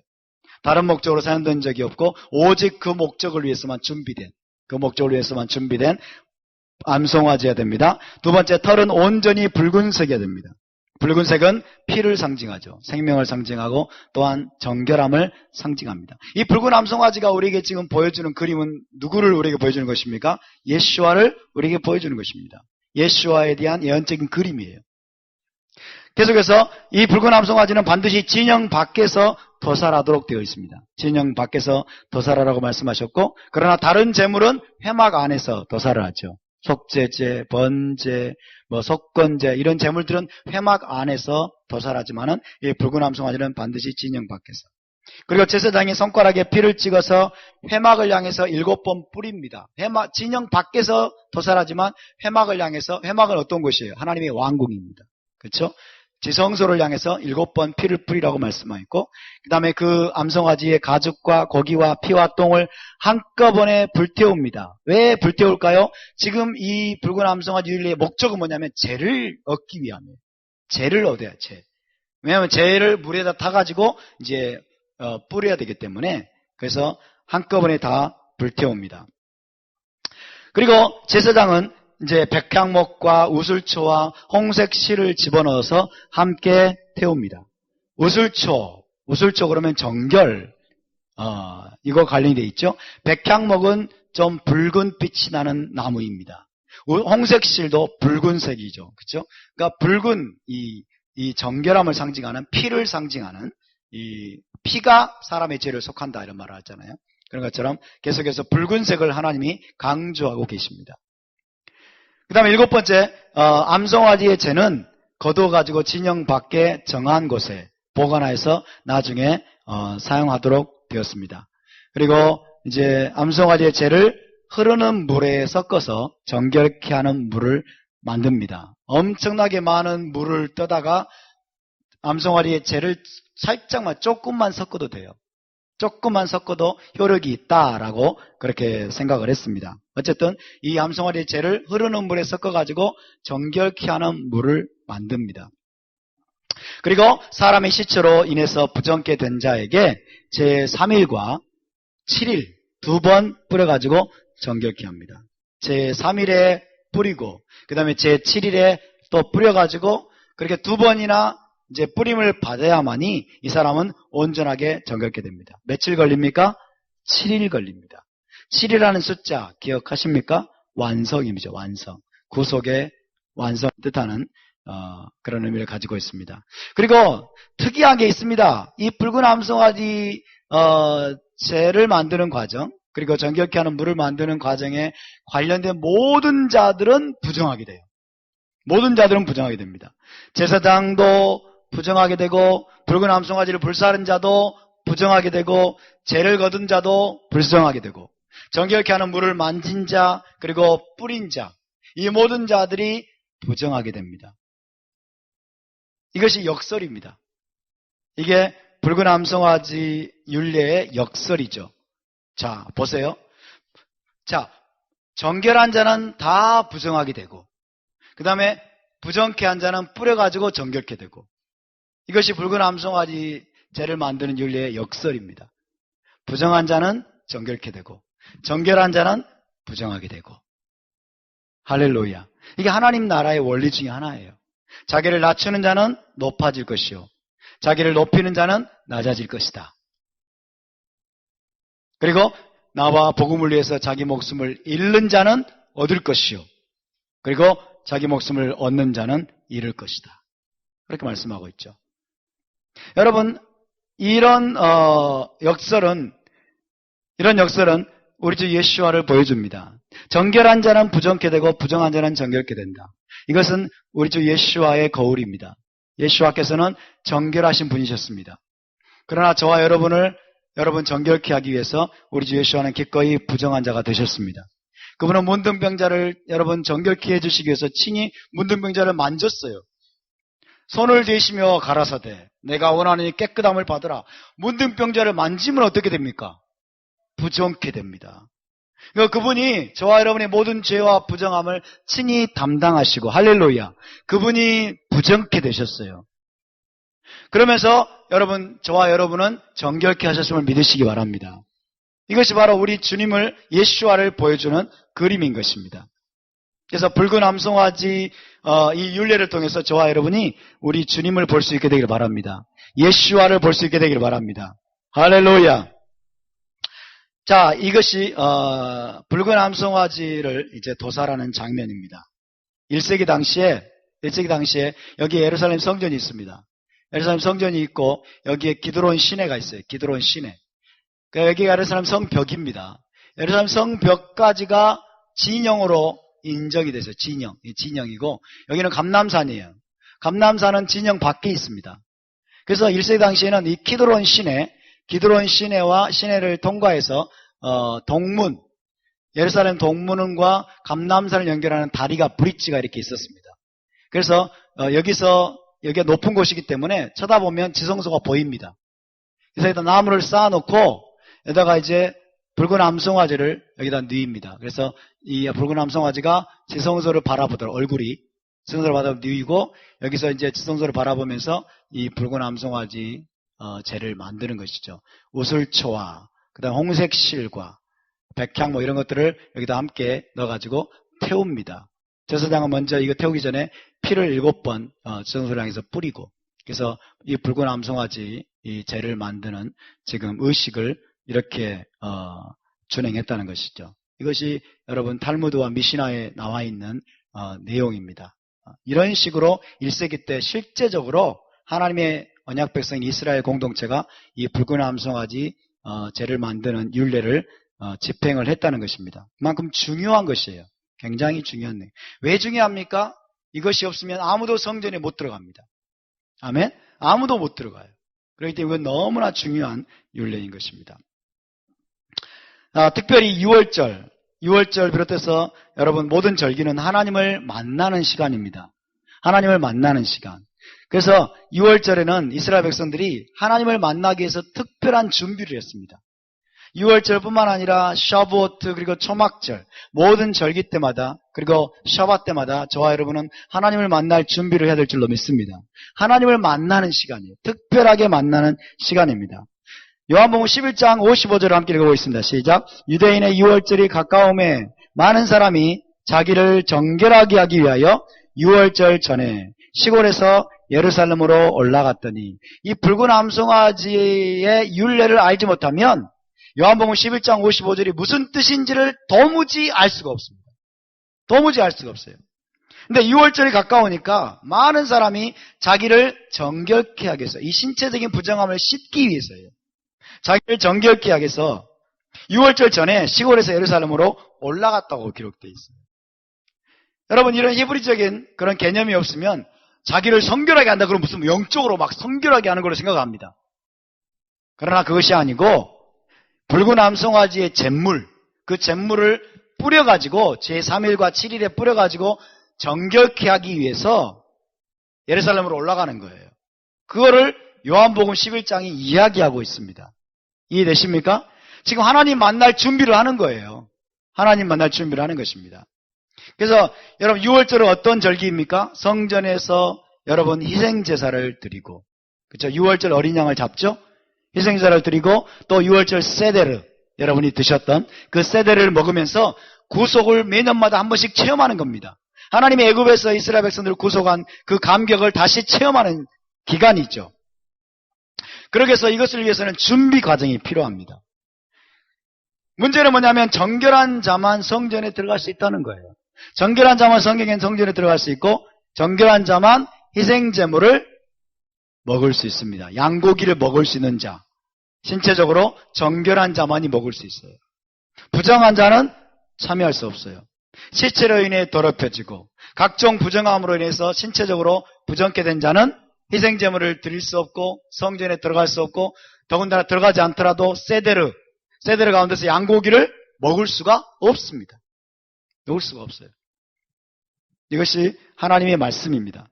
Speaker 1: 다른 목적으로 사용된 적이 없고 오직 그 목적을 위해서만 준비된 암송아지여야 됩니다. 두 번째, 털은 온전히 붉은색이어야 됩니다. 붉은색은 피를 상징하죠. 생명을 상징하고 또한 정결함을 상징합니다. 이 붉은 암송아지가 우리에게 지금 보여주는 그림은 누구를 우리에게 보여주는 것입니까? 예수와를 우리에게 보여주는 것입니다. 예수와에 대한 예언적인 그림이에요. 계속해서 이 붉은 암송아지는 반드시 진영 밖에서 도살하도록 되어 있습니다. 진영 밖에서 도살하라고 말씀하셨고, 그러나 다른 제물은 회막 안에서 도살을 하죠. 속죄제, 번제, 속건제 이런 제물들은 회막 안에서 도살하지만은 이 붉은 암송아지는 반드시 진영 밖에서. 그리고 제사장이 손가락에 피를 찍어서 회막을 향해서 7번 뿌립니다. 진영 밖에서 도살하지만 회막을 향해서, 회막은 어떤 곳이에요? 하나님의 왕궁입니다. 그렇죠? 지성소를 향해서 7번 피를 뿌리라고 말씀하였고, 그 다음에 그 암송아지의 가죽과 고기와 피와 똥을 한꺼번에 불태웁니다. 왜 불태울까요? 지금 이 붉은 암송아지 율례의 목적은 뭐냐면 죄를 얻기 위함이에요. 죄를 얻어야 죄. 왜냐하면 죄를 물에다 타가지고 이제 뿌려야 되기 때문에, 그래서 한꺼번에 다 불태웁니다. 그리고 제사장은 이제 백향목과 우슬초와 홍색 실을 집어넣어서 함께 태웁니다. 우슬초 그러면 정결, 이거 관련이 돼 있죠. 백향목은 좀 붉은 빛이 나는 나무입니다. 홍색 실도 붉은색이죠. 그렇죠? 그러니까 붉은 이 정결함을 상징하는, 피를 상징하는, 이 피가 사람의 죄를 속한다 이런 말을 하잖아요. 그런 것처럼 계속해서 붉은색을 하나님이 강조하고 계십니다. 그 다음에 7번째, 암송아지의 죄는 거두어가지고 진영 밖에 정한 곳에 보관해서 나중에 사용하도록 되었습니다. 그리고 이제 암송아지의 죄를 흐르는 물에 섞어서 정결케 하는 물을 만듭니다. 엄청나게 많은 물을 떠다가 암송아지의 죄를 살짝만, 조금만 섞어도 돼요. 조금만 섞어도 효력이 있다라고 그렇게 생각을 했습니다. 어쨌든 이 암송아지의 죄를 흐르는 물에 섞어가지고 정결케 하는 물을 만듭니다. 그리고 사람의 시체로 인해서 부정케 된 자에게 제3일과 7일 2번 뿌려가지고 정결케 합니다. 제3일에 뿌리고 그 다음에 제7일에 또 뿌려가지고 그렇게 2번이나 이제 뿌림을 받아야만이 이 사람은 온전하게 정결케 됩니다. 며칠 걸립니까? 7일 걸립니다. 7이라는 숫자 기억하십니까? 완성입니다. 완성. 구속의 완성 뜻하는 그런 의미를 가지고 있습니다. 그리고 특이한 게 있습니다. 이 붉은 암송아지 죄를 만드는 과정, 그리고 정결케 하는 물을 만드는 과정에 관련된 모든 자들은 부정하게 돼요. 모든 자들은 부정하게 됩니다. 제사장도 부정하게 되고, 붉은 암송아지를 불사른 자도 부정하게 되고, 죄를 거둔 자도 불정하게 되고, 정결케 하는 물을 만진 자, 그리고 뿌린 자, 이 모든 자들이 부정하게 됩니다. 이것이 역설입니다. 이게 붉은 암송아지 율례의 역설이죠. 자, 보세요. 자, 정결한 자는 다 부정하게 되고, 그 다음에 부정케 한 자는 뿌려가지고 정결케 되고, 이것이 붉은 암송아지 죄를 만드는 율례의 역설입니다. 부정한 자는 정결케 되고, 정결한 자는 부정하게 되고. 할렐루야. 이게 하나님 나라의 원리 중에 하나예요. 자기를 낮추는 자는 높아질 것이요, 자기를 높이는 자는 낮아질 것이다. 그리고 나와 복음을 위해서 자기 목숨을 잃는 자는 얻을 것이요, 그리고 자기 목숨을 얻는 자는 잃을 것이다. 그렇게 말씀하고 있죠. 여러분, 이런 역설은 우리 주 예수와를 보여줍니다. 정결한 자는 부정케 되고 부정한 자는 정결케 된다. 이것은 우리 주 예수와의 거울입니다. 예수와께서는 정결하신 분이셨습니다. 그러나 저와 여러분 정결케 하기 위해서 우리 주 예수와는 기꺼이 부정한 자가 되셨습니다. 그분은 문둥병자를 여러분 정결케 해주시기 위해서 친히 문둥병자를 만졌어요. 손을 대시며 가라사대 내가 원하는 깨끗함을 받으라. 문둥병자를 만지면 어떻게 됩니까? 부정케 됩니다. 그러니까 그분이 저와 여러분의 모든 죄와 부정함을 친히 담당하시고, 할렐루야, 그분이 부정케 되셨어요. 그러면서 저와 여러분은 정결케 하셨음을 믿으시기 바랍니다. 이것이 바로 우리 주님을, 예수와를 보여주는 그림인 것입니다. 그래서 붉은 암송아지 이 율례를 통해서 저와 여러분이 우리 주님을 볼 수 있게 되기를 바랍니다. 예수와를 볼 수 있게 되기를 바랍니다. 할렐루야. 자, 이것이 붉은 암송아지를 이제 도살하는 장면입니다. 1세기 당시에 여기 예루살렘 성전이 있습니다. 예루살렘 성전이 있고 여기에 기드론 시내가 있어요. 기드론 시내. 그러니까 여기가 예루살렘 성벽입니다. 예루살렘 성벽까지가 진영으로 인정이 돼서 진영이고, 여기는 감람산이에요. 감람산은 진영 밖에 있습니다. 그래서 1세기 당시에는 이 기드론 시내와 시내를 통과해서 동문, 예루살렘 동문과 감람산을 연결하는 다리가 브릿지가 이렇게 있었습니다. 그래서 여기가 높은 곳이기 때문에 쳐다보면 지성소가 보입니다. 그래서 여기다 나무를 쌓아놓고 여기다가 이제 붉은 암송아지를 여기다 누입니다. 그래서 이 붉은 암송아지가 지성소를 바라보도록, 얼굴이 지성소를 바라보고 누이고, 여기서 이제 지성소를 바라보면서 이 붉은 암송아지 재를 만드는 것이죠. 우슬초와 그다음 홍색 실과 백향 이런 것들을 여기다 함께 넣어가지고 태웁니다. 제사장은 먼저 이거 태우기 전에 피를 7번 지성소를 향해서 뿌리고, 그래서 이 붉은 암송아지 이 재를 만드는 지금 의식을 이렇게 준행했다는 것이죠. 이것이 여러분 탈무드와 미시나에 나와 있는 내용입니다. 이런 식으로 1세기 때 실제적으로 하나님의 언약 백성인 이스라엘 공동체가 이 붉은 암송아지 재를 만드는 율례를 집행을 했다는 것입니다. 그만큼 중요한 것이에요. 굉장히 중요한 내용. 왜 중요합니까? 이것이 없으면 아무도 성전에 못 들어갑니다. 아멘? 아무도 못 들어가요. 그렇기 때문에 이건 너무나 중요한 율례인 것입니다. 특별히 6월절 비롯해서 여러분 모든 절기는 하나님을 만나는 시간입니다. 하나님을 만나는 시간. 그래서 6월절에는 이스라엘 백성들이 하나님을 만나기 위해서 특별한 준비를 했습니다. 6월절뿐만 아니라 샤부오트 그리고 초막절 모든 절기 때마다 그리고 샤바 때마다 저와 여러분은 하나님을 만날 준비를 해야 될 줄로 믿습니다. 하나님을 만나는 시간이에요. 특별하게 만나는 시간입니다. 요한복음 11장 55절을 함께 읽어보겠습니다. 시작. 유대인의 6월절이 가까움에 많은 사람이 자기를 정결하게 하기 위하여 6월절 전에 시골에서 예루살렘으로 올라갔더니, 이 붉은 암송아지의 율례를 알지 못하면 요한복음 11장 55절이 무슨 뜻인지를 도무지 알 수가 없습니다. 도무지 알 수가 없어요. 근데 6월절이 가까우니까 많은 사람이 자기를 정결케 하기 위해서, 이 신체적인 부정함을 씻기 위해서예요. 자기를 정결케 하기 위해서 6월절 전에 시골에서 예루살렘으로 올라갔다고 기록되어 있어요. 여러분, 이런 히브리적인 그런 개념이 없으면 자기를 성결하게 한다 그러면 무슨 영적으로 막 성결하게 하는 걸로 생각합니다. 그러나 그것이 아니고 붉은 암송아지의 잿물, 그 잿물을 뿌려가지고 제3일과 7일에 뿌려가지고 정결케 하기 위해서 예루살렘으로 올라가는 거예요. 그거를 요한복음 11장이 이야기하고 있습니다. 이해되십니까? 지금 하나님 만날 준비를 하는 거예요. 하나님 만날 준비를 하는 것입니다. 그래서 여러분 6월절은 어떤 절기입니까? 성전에서 여러분 희생제사를 드리고, 그렇죠? 6월절 어린 양을 잡죠? 희생제사를 드리고 또 6월절 세데르, 여러분이 드셨던 그 세데르를 먹으면서 구속을 매년마다 한 번씩 체험하는 겁니다. 하나님의 애굽에서 이스라엘 백성들을 구속한 그 감격을 다시 체험하는 기간이죠. 그러기 위해서 이것을 위해서는 준비 과정이 필요합니다. 문제는 뭐냐면 정결한 자만 성전에 들어갈 수 있다는 거예요. 정결한 자만 성경엔 성전에 들어갈 수 있고 정결한 자만 희생제물을 먹을 수 있습니다. 양고기를 먹을 수 있는 자, 신체적으로 정결한 자만이 먹을 수 있어요. 부정한 자는 참여할 수 없어요. 시체로 인해 더럽혀지고 각종 부정함으로 인해서 신체적으로 부정케 된 자는 희생제물을 드릴 수 없고 성전에 들어갈 수 없고 더군다나 들어가지 않더라도 세데르 가운데서 양고기를 먹을 수가 없습니다. 먹을 수가 없어요. 이것이 하나님의 말씀입니다.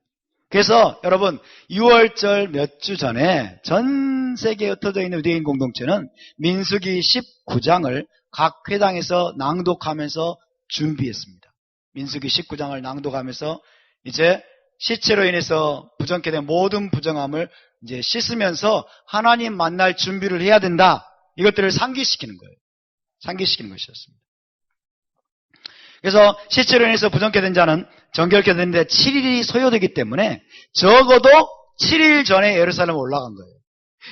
Speaker 1: 그래서 여러분 6월절 몇 주 전에 전 세계에 흩어져 있는 유대인 공동체는 민수기 19장을 각 회당에서 낭독하면서 준비했습니다. 민수기 19장을 낭독하면서 이제 시체로 인해서 부정케 된 모든 부정함을 이제 씻으면서 하나님 만날 준비를 해야 된다. 이것들을 상기시키는 거예요. 상기시키는 것이었습니다. 그래서 시체로 인해서 부정케 된 자는 정결케 되는데 7일이 소요되기 때문에 적어도 7일 전에 예루살렘에 올라간 거예요.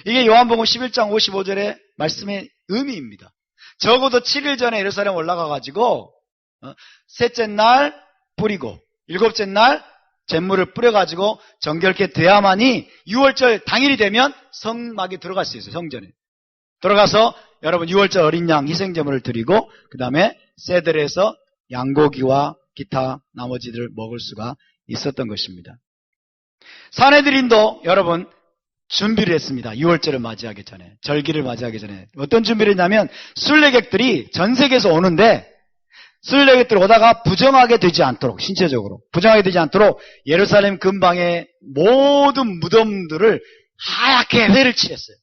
Speaker 1: 이게 요한복음 11장 55절의 말씀의 의미입니다. 적어도 7일 전에 예루살렘에 올라가가지고 셋째 날 뿌리고 일곱째 날 잿물을 뿌려가지고 정결케 돼야만이 6월절 당일이 되면 성막에 들어갈 수 있어요. 성전에 들어가서 여러분 6월절 어린 양 희생제물을 드리고 그 다음에 세들에서 양고기와 기타 나머지들을 먹을 수가 있었던 것입니다. 산헤드린도 여러분 준비를 했습니다. 6월절을 맞이하기 전에, 절기를 맞이하기 전에 어떤 준비를 했냐면 순례객들이 전 세계에서 오는데 순례객들 오다가 부정하게 되지 않도록, 신체적으로 부정하게 되지 않도록 예루살렘 근방의 모든 무덤들을 하얗게 회를 칠했어요.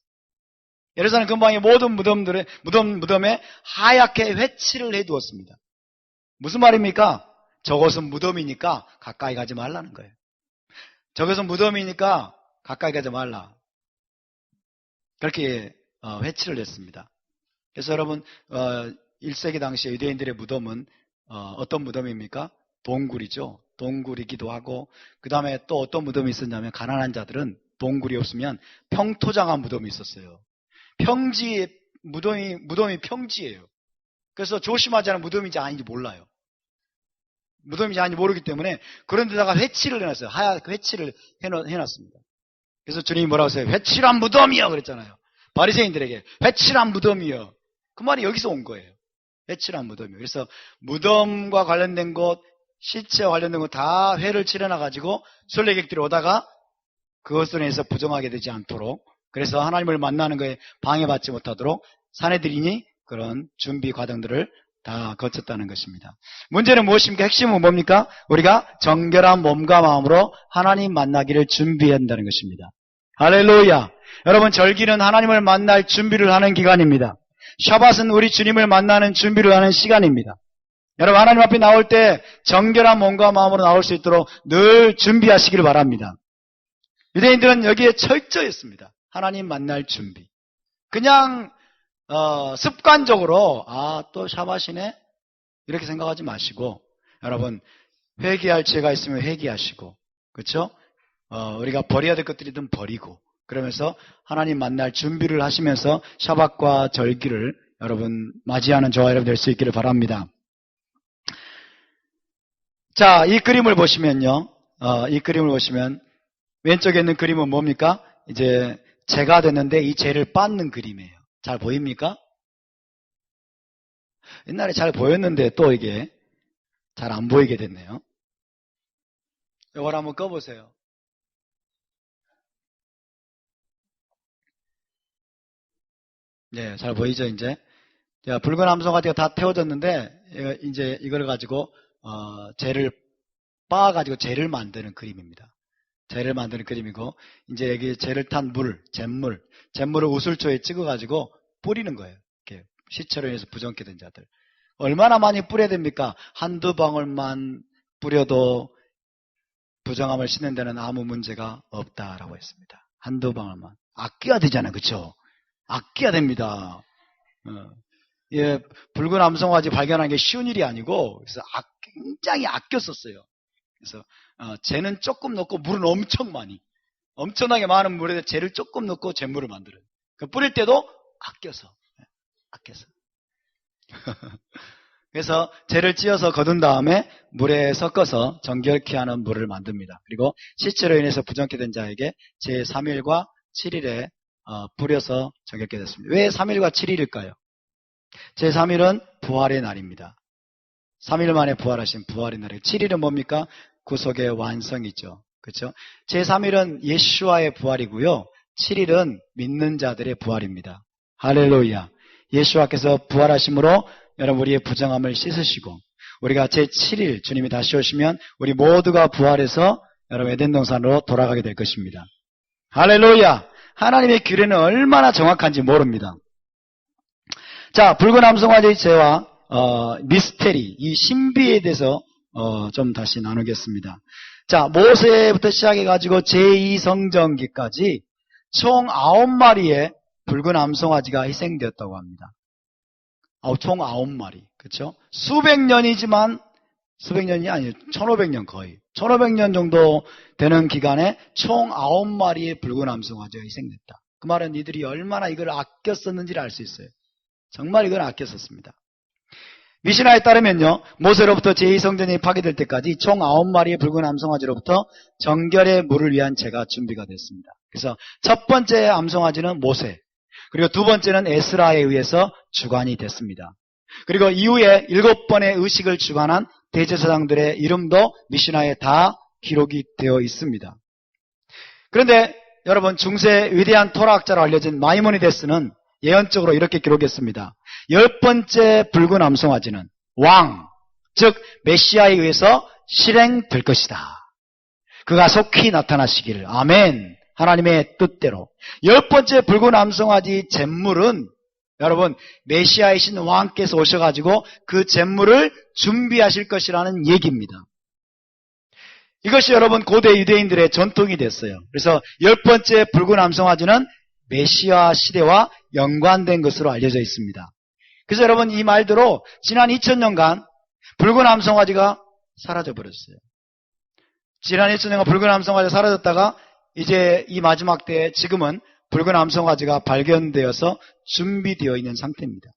Speaker 1: 예루살렘 근방의 모든 무덤에 하얗게 회칠을 해두었습니다. 무슨 말입니까? 저것은 무덤이니까 가까이 가지 말라는 거예요. 저것은 무덤이니까 가까이 가지 말라. 그렇게 회칠을 했습니다. 그래서 여러분 1세기 당시에 유대인들의 무덤은 어떤 무덤입니까? 동굴이죠. 동굴이기도 하고 그 다음에 또 어떤 무덤이 있었냐면 가난한 자들은 동굴이 없으면 평토장한 무덤이 있었어요. 평지의 무덤이 평지예요. 그래서 조심하지 않으면 무덤인지 아닌지 몰라요. 무덤인지 아닌지 모르기 때문에 그런 데다가 회칠을 해놨어요. 하얗게 회칠을 해놨습니다. 그래서 주님이 뭐라고 하세요? 회칠한 무덤이요 그랬잖아요. 바리새인들에게 회칠한 무덤이요. 그 말이 여기서 온 거예요. 회칠한 무덤이요. 그래서 무덤과 관련된 것, 시체와 관련된 것 다 회를 칠해놔가지고 순례객들이 오다가 그것으로 인해서 부정하게 되지 않도록, 그래서 하나님을 만나는 것에 방해받지 못하도록 산헤드린이 그런 준비 과정들을 다 거쳤다는 것입니다. 문제는 무엇입니까? 핵심은 뭡니까? 우리가 정결한 몸과 마음으로 하나님 만나기를 준비해야 한다는 것입니다. 할렐루야. 여러분 절기는 하나님을 만날 준비를 하는 기간입니다. 샤밧은 우리 주님을 만나는 준비를 하는 시간입니다. 여러분 하나님 앞에 나올 때 정결한 몸과 마음으로 나올 수 있도록 늘 준비하시기를 바랍니다. 유대인들은 여기에 철저했습니다. 하나님 만날 준비. 그냥 습관적으로 또 샤밧이네 이렇게 생각하지 마시고 여러분 회개할 죄가 있으면 회개하시고 그렇죠? 우리가 버려야 될 것들이든 버리고 그러면서 하나님 만날 준비를 하시면서 샤밧과 절기를 여러분 맞이하는 저와 여러분 될 수 있기를 바랍니다. 자, 이 그림을 보시면요. 이 그림을 보시면 왼쪽에 있는 그림은 뭡니까? 이제 재가 됐는데 이 재를 빻는 그림이에요. 잘 보입니까? 옛날에 잘 보였는데 또 이게 잘 안 보이게 됐네요. 이걸 한번 꺼보세요. 네, 잘 보이죠, 이제? 자, 붉은 암송아지가 다 태워졌는데 이제 이걸 가지고 재를 빻아가지고 재를 만드는 그림입니다. 재를 만드는 그림이고 이제 여기 재를 탄 잿물을 우슬초에 찍어가지고 뿌리는 거예요. 이렇게 시체로 인해서 부정케 된 자들. 얼마나 많이 뿌려야 됩니까? 한두 방울만 뿌려도 부정함을 씻는 데는 아무 문제가 없다라고 했습니다. 한두 방울만. 아껴야 되잖아요. 그렇죠? 아껴야 됩니다. 예, 붉은 암송아지 발견한 게 쉬운 일이 아니고 그래서 굉장히 아껴 썼어요. 그래서 재는 조금 넣고 물은 엄청나게 많은 물에 재를 조금 넣고 잿물을 만들어요. 뿌릴 때도 아껴서. 그래서 재를 찧어서 거둔 다음에 물에 섞어서 정결케 하는 물을 만듭니다. 그리고 시체로 인해서 부정케 된 자에게 제3일과 7일에 뿌려서 정결케 됐습니다. 왜 3일과 7일일까요? 제3일은 부활의 날입니다. 3일 만에 부활하신 부활의 날이에요. 7일은 뭡니까? 구속의 완성이죠. 그렇죠? 제3일은 예수와의 부활이고요. 7일은 믿는 자들의 부활입니다. 할렐루야. 예수와께서 부활하심으로 여러분 우리의 부정함을 씻으시고 우리가 제7일 주님이 다시 오시면 우리 모두가 부활해서 여러분 에덴 동산으로 돌아가게 될 것입니다. 할렐루야. 하나님의 규례는 얼마나 정확한지 모릅니다. 자, 붉은 암송아지의 죄와 미스테리, 이 신비에 대해서 좀 다시 나누겠습니다. 자, 모세부터 시작해가지고 제2성전기까지 총 9마리의 붉은 암송아지가 희생되었다고 합니다. 총 9마리. 그렇죠? 수백 년이 아니에요. 1500년 거의. 1500년 정도 되는 기간에 총 9마리의 붉은 암송아지가 희생됐다. 그 말은 이들이 얼마나 이걸 아껴 썼는지를 알 수 있어요. 정말 이걸 아껴 썼습니다. 미시나에 따르면요, 모세로부터 제2성전이 파괴될 때까지 총 9마리의 붉은 암송아지로부터 정결의 물을 위한 제가 준비가 됐습니다. 그래서 첫 번째 암송아지는 모세, 그리고 두 번째는 에스라에 의해서 주관이 됐습니다. 그리고 이후에 7번의 의식을 주관한 대제사장들의 이름도 미시나에 다 기록이 되어 있습니다. 그런데 여러분, 중세 위대한 토라학자로 알려진 마이모니데스는 예언적으로 이렇게 기록했습니다. 10번째 붉은 암송아지는 왕, 즉 메시아에 의해서 실행될 것이다. 그가 속히 나타나시기를. 아멘. 하나님의 뜻대로. 10번째 붉은 암송아지 잿물은 여러분 메시아이신 왕께서 오셔가지고 그 잿물을 준비하실 것이라는 얘기입니다. 이것이 여러분 고대 유대인들의 전통이 됐어요. 그래서 10번째 붉은 암송아지는 메시아 시대와 연관된 것으로 알려져 있습니다. 그래서 여러분 이 말대로 지난 2000년간 붉은 암송아지가 사라져버렸어요. 지난 2000년간 붉은 암송아지가 사라졌다가 이제 이 마지막 때에 지금은 붉은 암송아지가 발견되어서 준비되어 있는 상태입니다.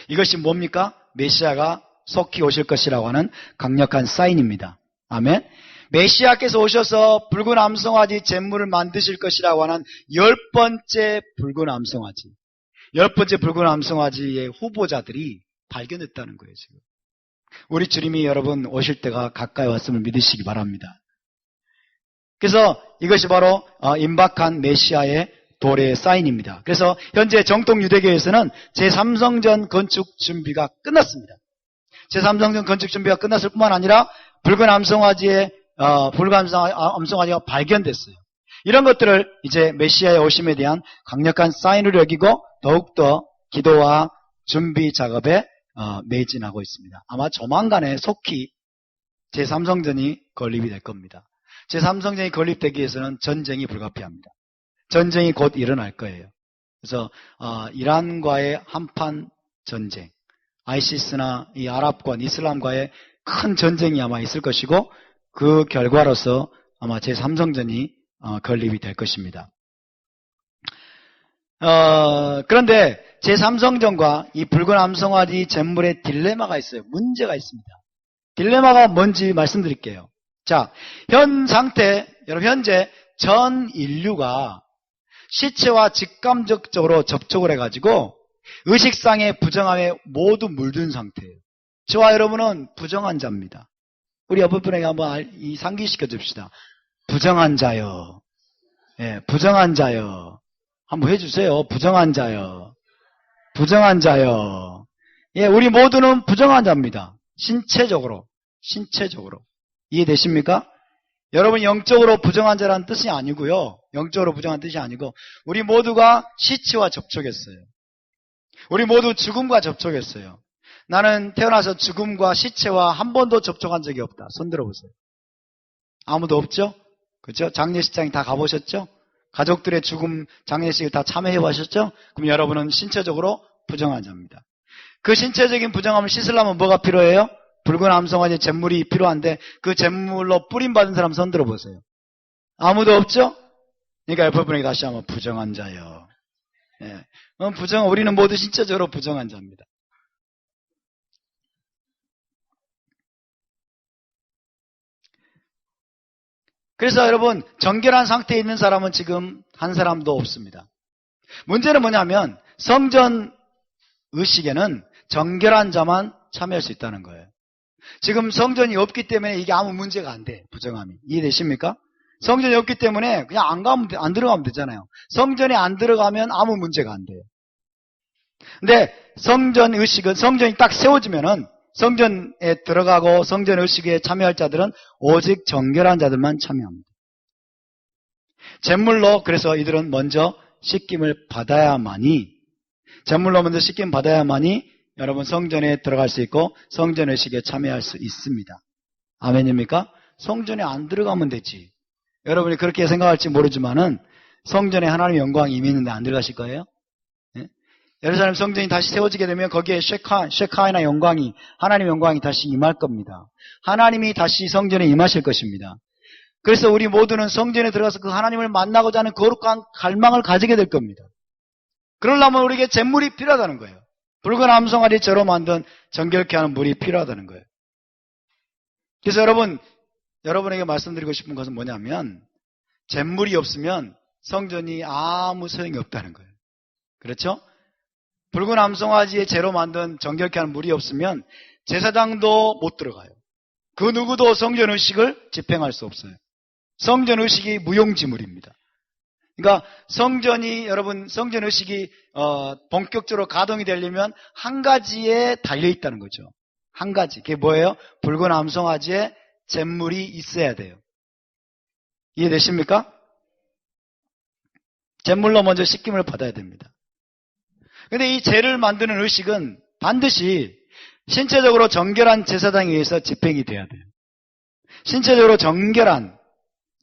Speaker 1: 이것이 뭡니까? 메시아가 속히 오실 것이라고 하는 강력한 사인입니다. 아멘. 메시아께서 오셔서 붉은 암송아지 잿물을 만드실 것이라고 하는 10번째 붉은 암송아지, 10번째 붉은 암송아지의 후보자들이 발견됐다는 거예요. 지금 우리 주님이 여러분 오실 때가 가까이 왔음을 믿으시기 바랍니다. 그래서 이것이 바로 임박한 메시아의 도래의 사인입니다. 그래서 현재 정통 유대교에서는 제3성전 건축 준비가 끝났습니다. 제3성전 건축 준비가 끝났을 뿐만 아니라 붉은 암송아지가 발견됐어요. 이런 것들을 이제 메시아의 오심에 대한 강력한 사인으로 여기고 더욱더 기도와 준비 작업에 매진하고 있습니다. 아마 조만간에 속히 제3성전이 건립이 될 겁니다. 제3성전이 건립되기 위해서는 전쟁이 불가피합니다. 전쟁이 곧 일어날 거예요. 그래서 이란과의 한판 전쟁, 아이시스나 이 아랍과 이슬람과의 큰 전쟁이 아마 있을 것이고 그 결과로서 아마 제3성전이 건립이 될 것입니다. 그런데 제3성전과 이 붉은 암송아지 잿물의 딜레마가 있어요. 문제가 있습니다. 딜레마가 뭔지 말씀드릴게요. 자, 현 상태, 여러분 현재 전 인류가 시체와 직감적으로 접촉을 해가지고 의식상의 부정함에 모두 물든 상태예요. 저와 여러분은 부정한 자입니다. 우리 옆에 분에게 한번 상기시켜 줍시다. 부정한 자요. 예, 부정한 자요. 한번 해주세요. 부정한 자요. 부정한 자여. 예, 우리 모두는 부정한 자입니다. 신체적으로. 이해되십니까? 여러분 영적으로 부정한 자라는 뜻이 아니고요. 영적으로 부정한 뜻이 아니고 우리 모두가 시체와 접촉했어요. 우리 모두 죽음과 접촉했어요. 나는 태어나서 죽음과 시체와 한 번도 접촉한 적이 없다. 손 들어보세요. 아무도 없죠? 그렇죠? 장례식장에 다 가보셨죠? 가족들의 죽음 장례식을 다 참여해 보셨죠? 그럼 여러분은 신체적으로 부정한 자입니다. 그 신체적인 부정함을 씻으려면 뭐가 필요해요? 붉은 암송아지 잿물이 필요한데 그 잿물로 뿌림받은 사람 손 들어보세요. 아무도 없죠? 그러니까 옆에 분에게 다시 한번 부정한 자요. 예. 우리는 모두 신체적으로 부정한 자입니다. 그래서 여러분 정결한 상태에 있는 사람은 지금 한 사람도 없습니다. 문제는 뭐냐면 성전 의식에는 정결한 자만 참여할 수 있다는 거예요. 지금 성전이 없기 때문에 이게 아무 문제가 안 돼. 부정함이. 이해되십니까? 성전이 없기 때문에 그냥 안 들어가면 되잖아요. 성전에 안 들어가면 아무 문제가 안 돼요. 근데 성전 의식은 성전이 딱 세워지면은 성전에 들어가고 성전 의식에 참여할 자들은 오직 정결한 자들만 참여합니다. 잿물로 그래서 이들은 먼저 씻김을 받아야만이 여러분 성전에 들어갈 수 있고 성전 의식에 참여할 수 있습니다. 아멘입니까? 성전에 안 들어가면 되지. 여러분이 그렇게 생각할지 모르지만은 성전에 하나님의 영광이 임해 있는데 안 들어가실 거예요? 예? 예루살렘 성전이 다시 세워지게 되면 거기에 쉐카이나 영광이 하나님의 영광이 다시 임할 겁니다. 하나님이 다시 성전에 임하실 것입니다. 그래서 우리 모두는 성전에 들어가서 그 하나님을 만나고자 하는 거룩한 갈망을 가지게 될 겁니다. 그러려면 우리에게 잿물이 필요하다는 거예요. 붉은 암송아지처럼 만든 정결케 하는 물이 필요하다는 거예요. 그래서 여러분에게 말씀드리고 싶은 것은 뭐냐면 잿물이 없으면 성전이 아무 소용이 없다는 거예요. 그렇죠? 붉은 암송아지의 재로 만든 정결케 하는 물이 없으면 제사장도 못 들어가요. 그 누구도 성전 의식을 집행할 수 없어요. 성전 의식이 무용지물입니다. 그러니까 성전 의식이 본격적으로 가동이 되려면 한 가지에 달려있다는 거죠. 한 가지. 그게 뭐예요? 붉은 암송아지에 잿물이 있어야 돼요. 이해되십니까? 잿물로 먼저 씻김을 받아야 됩니다. 근데 이 재를 만드는 의식은 반드시 신체적으로 정결한 제사장에 의해서 집행이 돼야 돼요. 신체적으로 정결한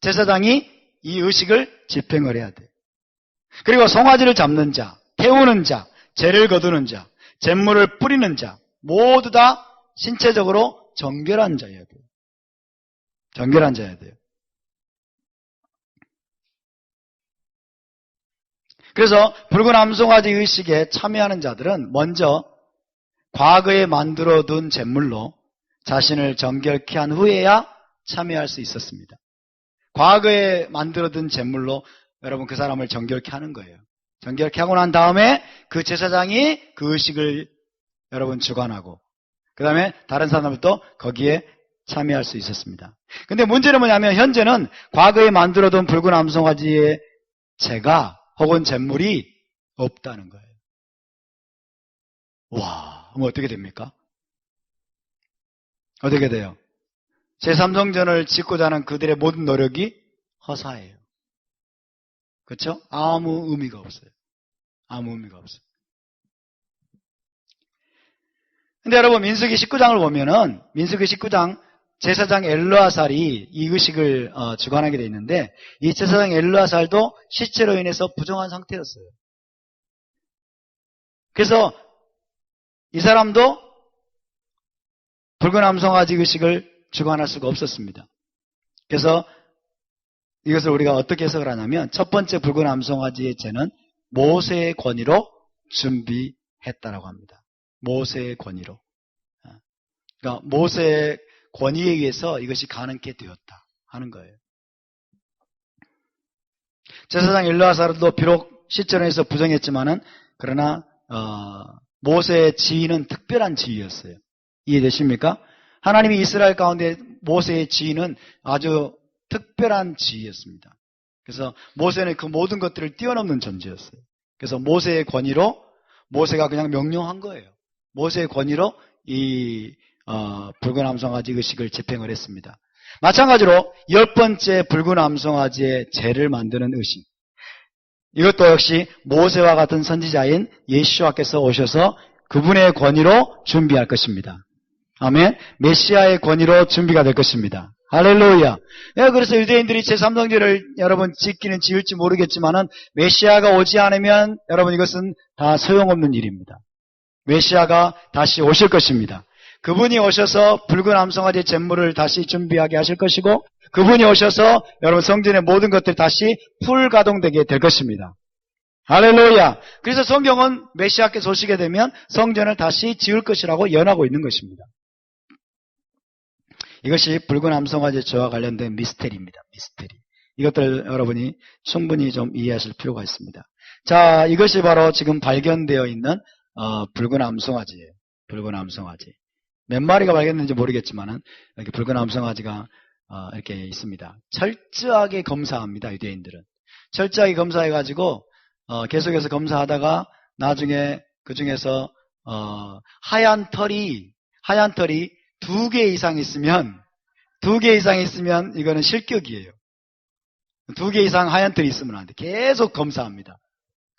Speaker 1: 제사장이 이 의식을 집행을 해야 돼요. 그리고 송아지를 잡는 자, 태우는 자, 재를 거두는 자, 잿물을 뿌리는 자 모두 다 신체적으로 정결한 자여야 돼요. 정결한 자여야 돼요. 그래서 붉은 암송아지 의식에 참여하는 자들은 먼저 과거에 만들어둔 잿물로 자신을 정결케 한 후에야 참여할 수 있었습니다. 과거에 만들어둔 잿물로 여러분 그 사람을 정결케 하는 거예요. 정결케 하고 난 다음에 그 제사장이 그 의식을 여러분 주관하고 그 다음에 다른 사람들도 거기에 참여할 수 있었습니다. 근데 문제는 뭐냐면 현재는 과거에 만들어둔 붉은 암송아지의 재가 혹은 잿물이 없다는 거예요. 와, 그럼 어떻게 됩니까? 어떻게 돼요? 제3성전을 짓고자 하는 그들의 모든 노력이 허사예요. 그렇죠? 아무 의미가 없어요. 아무 의미가 없어요. 근데 여러분 민수기 19장을 보면은 민수기 19장 제사장 엘르아살이 이 의식을 주관하게 되어 있는데 이 제사장 엘르아살도 시체로 인해서 부정한 상태였어요. 그래서 이 사람도 붉은 암송아지 의식을 주관할 수가 없었습니다. 그래서 이것을 우리가 어떻게 해석을 하냐면 첫 번째 붉은 암송아지의 죄는 모세의 권위로 준비했다라고 합니다. 모세의 권위로. 그러니까 모세의 권위에 의해서 이것이 가능케 되었다 하는 거예요. 제사장 엘르아살도 비록 시체론에서 부정했지만은 그러나 모세의 지위는 특별한 지위였어요. 이해되십니까? 하나님이 이스라엘 가운데 모세의 지위는 아주 특별한 지위였습니다. 그래서 모세는 그 모든 것들을 뛰어넘는 존재였어요. 그래서 모세의 권위로 모세가 그냥 명령한 거예요. 모세의 권위로 이 붉은 암송아지 의식을 집행을 했습니다. 마찬가지로 10번째 붉은 암송아지의 재를 만드는 의식. 이것도 역시 모세와 같은 선지자인 예수와께서 오셔서 그분의 권위로 준비할 것입니다. 아멘. 메시아의 권위로 준비가 될 것입니다. 할렐루야. 그래서 유대인들이 제3성전을 여러분 짓기는 지을지 모르겠지만은 메시아가 오지 않으면 여러분 이것은 다 소용없는 일입니다. 메시아가 다시 오실 것입니다. 그분이 오셔서 붉은 암송아지 제물을 다시 준비하게 하실 것이고, 그분이 오셔서 여러분 성전의 모든 것들이 다시 풀 가동되게 될 것입니다. 할렐루야. 그래서 성경은 메시아께서 오시게 되면 성전을 다시 지을 것이라고 예언하고 있는 것입니다. 이것이 붉은 암송아지 저와 관련된 미스테리입니다. 미스테리. 이것들 여러분이 충분히 좀 이해하실 필요가 있습니다. 자, 이것이 바로 지금 발견되어 있는 붉은 암송아지예요. 붉은 암송아지. 몇 마리가 발견됐는지 모르겠지만은 이렇게 붉은 암송아지가 이렇게 있습니다. 철저하게 검사합니다. 유대인들은 철저하게 검사해가지고 계속해서 검사하다가 나중에 그 중에서 하얀 털이 2개 이상 있으면 이거는 실격이에요. 2개 이상 하얀 털이 있으면 안 돼. 계속 검사합니다.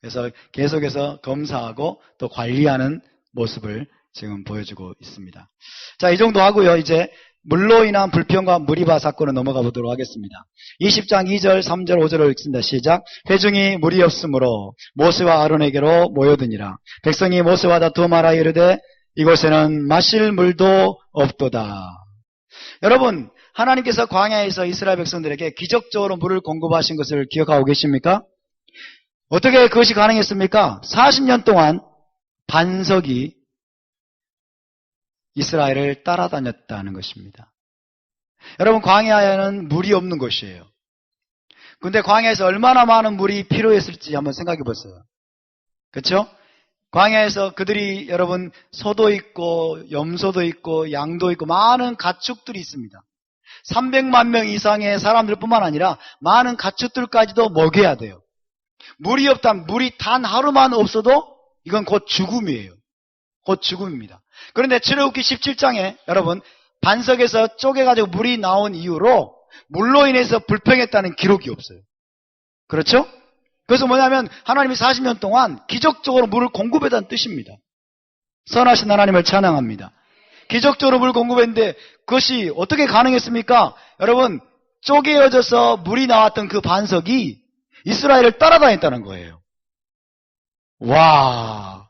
Speaker 1: 그래서 계속해서 검사하고 또 관리하는 모습을 지금 보여주고 있습니다. 자, 이 정도 하고요. 이제 물로 인한 불평과 무리바 사건을 넘어가 보도록 하겠습니다. 20장 2절, 3절, 5절을 읽습니다. 시작. 회중이 물이 없으므로 모세와 아론에게로 모여드니라. 백성이 모세와 다투어 말하여 이르되 이곳에는 마실 물도 없도다. 여러분, 하나님께서 광야에서 이스라엘 백성들에게 기적적으로 물을 공급하신 것을 기억하고 계십니까? 어떻게 그것이 가능했습니까? 40년 동안 반석이 이스라엘을 따라다녔다는 것입니다. 여러분, 광야에는 물이 없는 곳이에요. 근데 광야에서 얼마나 많은 물이 필요했을지 한번 생각해 보세요. 그렇죠? 광야에서 그들이 여러분 소도 있고 염소도 있고 양도 있고 많은 가축들이 있습니다. 300만 명 이상의 사람들 뿐만 아니라 많은 가축들까지도 먹여야 돼요. 물이 없다면, 물이 단 하루만 없어도 이건 곧 죽음이에요. 곧 죽음입니다. 그런데 출애굽기 17장에 여러분 반석에서 쪼개가지고 물이 나온 이후로 물로 인해서 불평했다는 기록이 없어요. 그렇죠? 그래서 뭐냐면 하나님이 40년 동안 기적적으로 물을 공급했다는 뜻입니다. 선하신 하나님을 찬양합니다. 기적적으로 물을 공급했는데 그것이 어떻게 가능했습니까? 여러분, 쪼개어져서 물이 나왔던 그 반석이 이스라엘을 따라다녔다는 거예요. 와,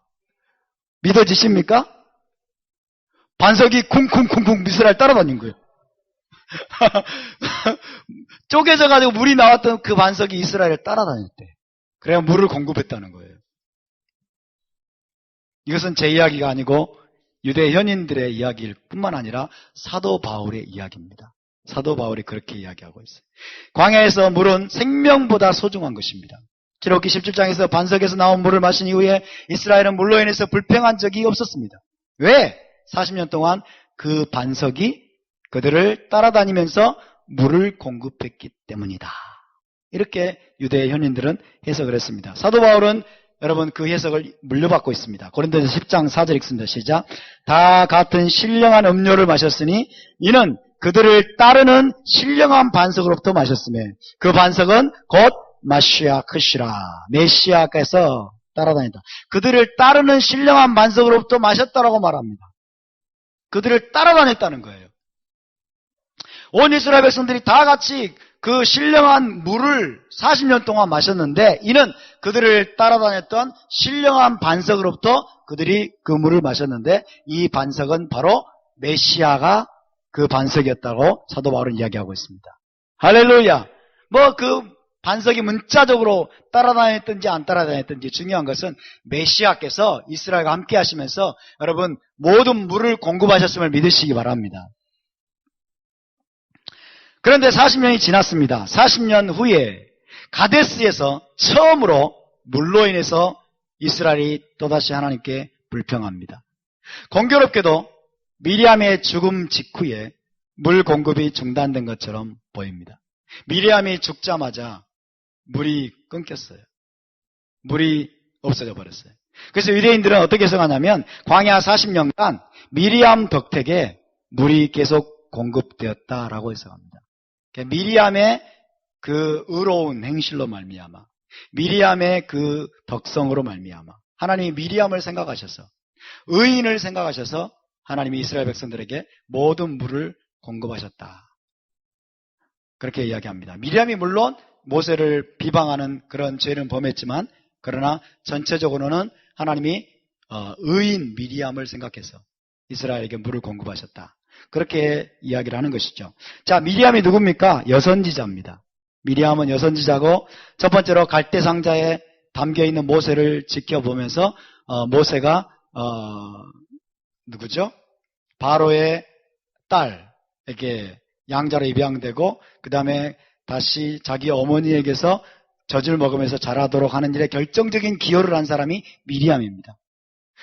Speaker 1: 믿어지십니까? 반석이 쿵쿵쿵쿵 이스라엘 따라다닌 거예요. 쪼개져가지고 물이 나왔던 그 반석이 이스라엘을 따라다녔대. 그래야 물을 공급했다는 거예요. 이것은 제 이야기가 아니고 유대 현인들의 이야기일 뿐만 아니라 사도 바울의 이야기입니다. 사도 바울이 그렇게 이야기하고 있어요. 광야에서 물은 생명보다 소중한 것입니다. 출애굽기 17장에서 반석에서 나온 물을 마신 이후에 이스라엘은 물로 인해서 불평한 적이 없었습니다. 왜? 40년 동안 그 반석이 그들을 따라다니면서 물을 공급했기 때문이다. 이렇게 유대 현인들은 해석을 했습니다. 사도 바울은 여러분 그 해석을 물려받고 있습니다. 고린도전서 10장 4절 읽습니다. 시작. 다 같은 신령한 음료를 마셨으니 이는 그들을 따르는 신령한 반석으로부터 마셨으며 그 반석은 곧 마시아 크시라. 메시아께서 따라다닌다. 그들을 따르는 신령한 반석으로부터 마셨다라고 말합니다. 그들을 따라다녔다는 거예요. 온 이스라엘 백성들이 다 같이 그 신령한 물을 40년 동안 마셨는데 이는 그들을 따라다녔던 신령한 반석으로부터 그들이 그 물을 마셨는데 이 반석은 바로 메시아가 그 반석이었다고 사도 바울은 이야기하고 있습니다. 할렐루야. 뭐 그 반석이 문자적으로 따라다녔든지 안 따라다녔든지 중요한 것은 메시아께서 이스라엘과 함께 하시면서 여러분 모든 물을 공급하셨음을 믿으시기 바랍니다. 그런데 40년이 지났습니다. 40년 후에 가데스에서 처음으로 물로 인해서 이스라엘이 또다시 하나님께 불평합니다. 공교롭게도 미리암의 죽음 직후에 물 공급이 중단된 것처럼 보입니다. 미리암이 죽자마자 물이 끊겼어요. 물이 없어져 버렸어요. 그래서 유대인들은 어떻게 해석하냐면 광야 40년간 미리암 덕택에 물이 계속 공급되었다라고 해석합니다. 그러니까 미리암의 그 의로운 행실로 말미암아, 미리암의 그 덕성으로 말미암아 하나님이 미리암을 생각하셔서, 의인을 생각하셔서 하나님이 이스라엘 백성들에게 모든 물을 공급하셨다. 그렇게 이야기합니다. 미리암이 물론 모세를 비방하는 그런 죄는 범했지만, 그러나 전체적으로는 하나님이 의인 미리암을 생각해서 이스라엘에게 물을 공급하셨다. 그렇게 이야기를 하는 것이죠. 자, 미리암이 누굽니까? 여선지자입니다. 미리암은 여선지자고, 첫 번째로 갈대 상자에 담겨있는 모세를 지켜보면서 모세가 누구죠? 바로의 딸에게 양자로 입양되고, 그 다음에 다시 자기 어머니에게서 젖을 먹으면서 자라도록 하는 일에 결정적인 기여를 한 사람이 미리암입니다.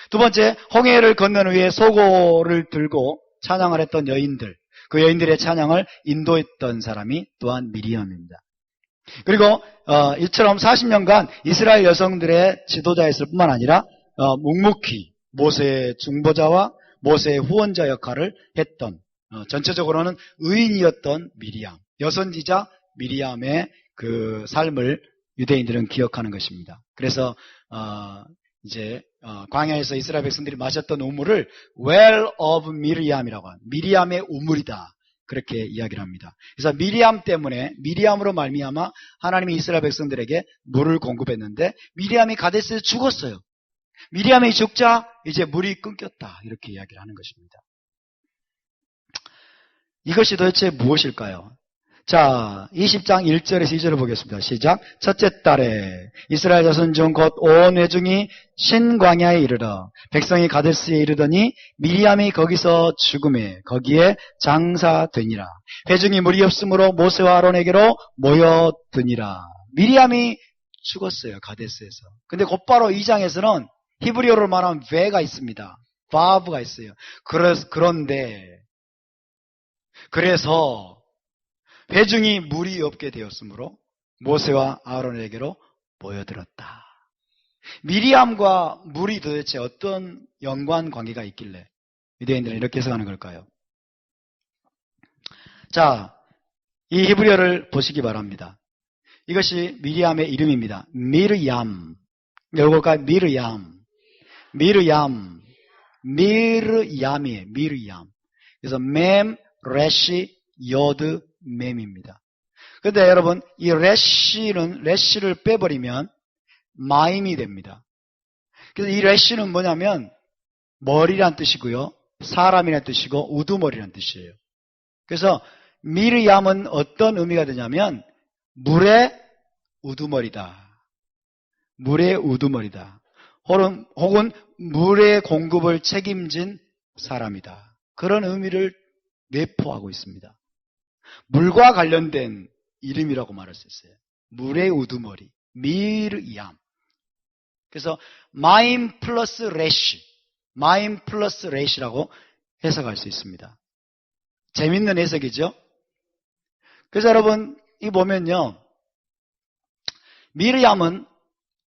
Speaker 1: 두 번째, 홍해를 건넌 후에 소고를 들고 찬양을 했던 여인들, 그 여인들의 찬양을 인도했던 사람이 또한 미리암입니다. 그리고 이처럼 40년간 이스라엘 여성들의 지도자였을 뿐만 아니라 묵묵히 모세의 중보자와 모세의 후원자 역할을 했던, 전체적으로는 의인이었던 미리암, 여선지자 미리암의 그 삶을 유대인들은 기억하는 것입니다. 그래서 이제 광야에서 이스라엘 백성들이 마셨던 우물을 Well of Miriam이라고 합니다. 미리암의 우물이다, 그렇게 이야기를 합니다. 그래서 미리암 때문에, 미리암으로 말미암아 하나님이 이스라엘 백성들에게 물을 공급했는데, 미리암이 가데스에서 죽었어요. 미리암이 죽자 이제 물이 끊겼다, 이렇게 이야기를 하는 것입니다. 이것이 도대체 무엇일까요? 자, 20장 1절에서 2절을 보겠습니다. 시작. 첫째 달에 이스라엘 자손 중 곧 온 회중이 신광야에 이르러 백성이 가데스에 이르더니 미리암이 거기서 죽음에 거기에 장사되니라. 회중이 물이 없으므로 모세와 아론에게로 모여드니라. 미리암이 죽었어요, 가데스에서. 근데 곧바로 2장에서는 히브리어로 말하면 베가 있습니다. 바브가 있어요. 그래서 회중이 물이 없게 되었으므로 모세와 아론에게로 모여들었다. 미리암과 물이 도대체 어떤 연관관계가 있길래 유대인들은 이렇게 해석하는 걸까요? 자, 이 히브리어를 보시기 바랍니다. 이것이 미리암의 이름입니다. 미르얌. 열고까지 미르얌이에요. 미르얌. 그래서 맴, 레시, 요드, 맴입니다. 그런데 여러분, 이 레시를 빼버리면 마임이 됩니다. 그래서 이 레시는 뭐냐면 머리란 뜻이고요, 사람이란 뜻이고 우두머리란 뜻이에요. 그래서 미르얌은 어떤 의미가 되냐면 물의 우두머리다. 물의 우두머리다. 혹은 물의 공급을 책임진 사람이다. 그런 의미를 내포하고 있습니다. 물과 관련된 이름이라고 말할 수 있어요. 물의 우두머리, 미르얌. 그래서 마임 플러스 레시라고 해석할 수 있습니다. 재밌는 해석이죠. 그래서 여러분, 이 보면요, 미르얌은,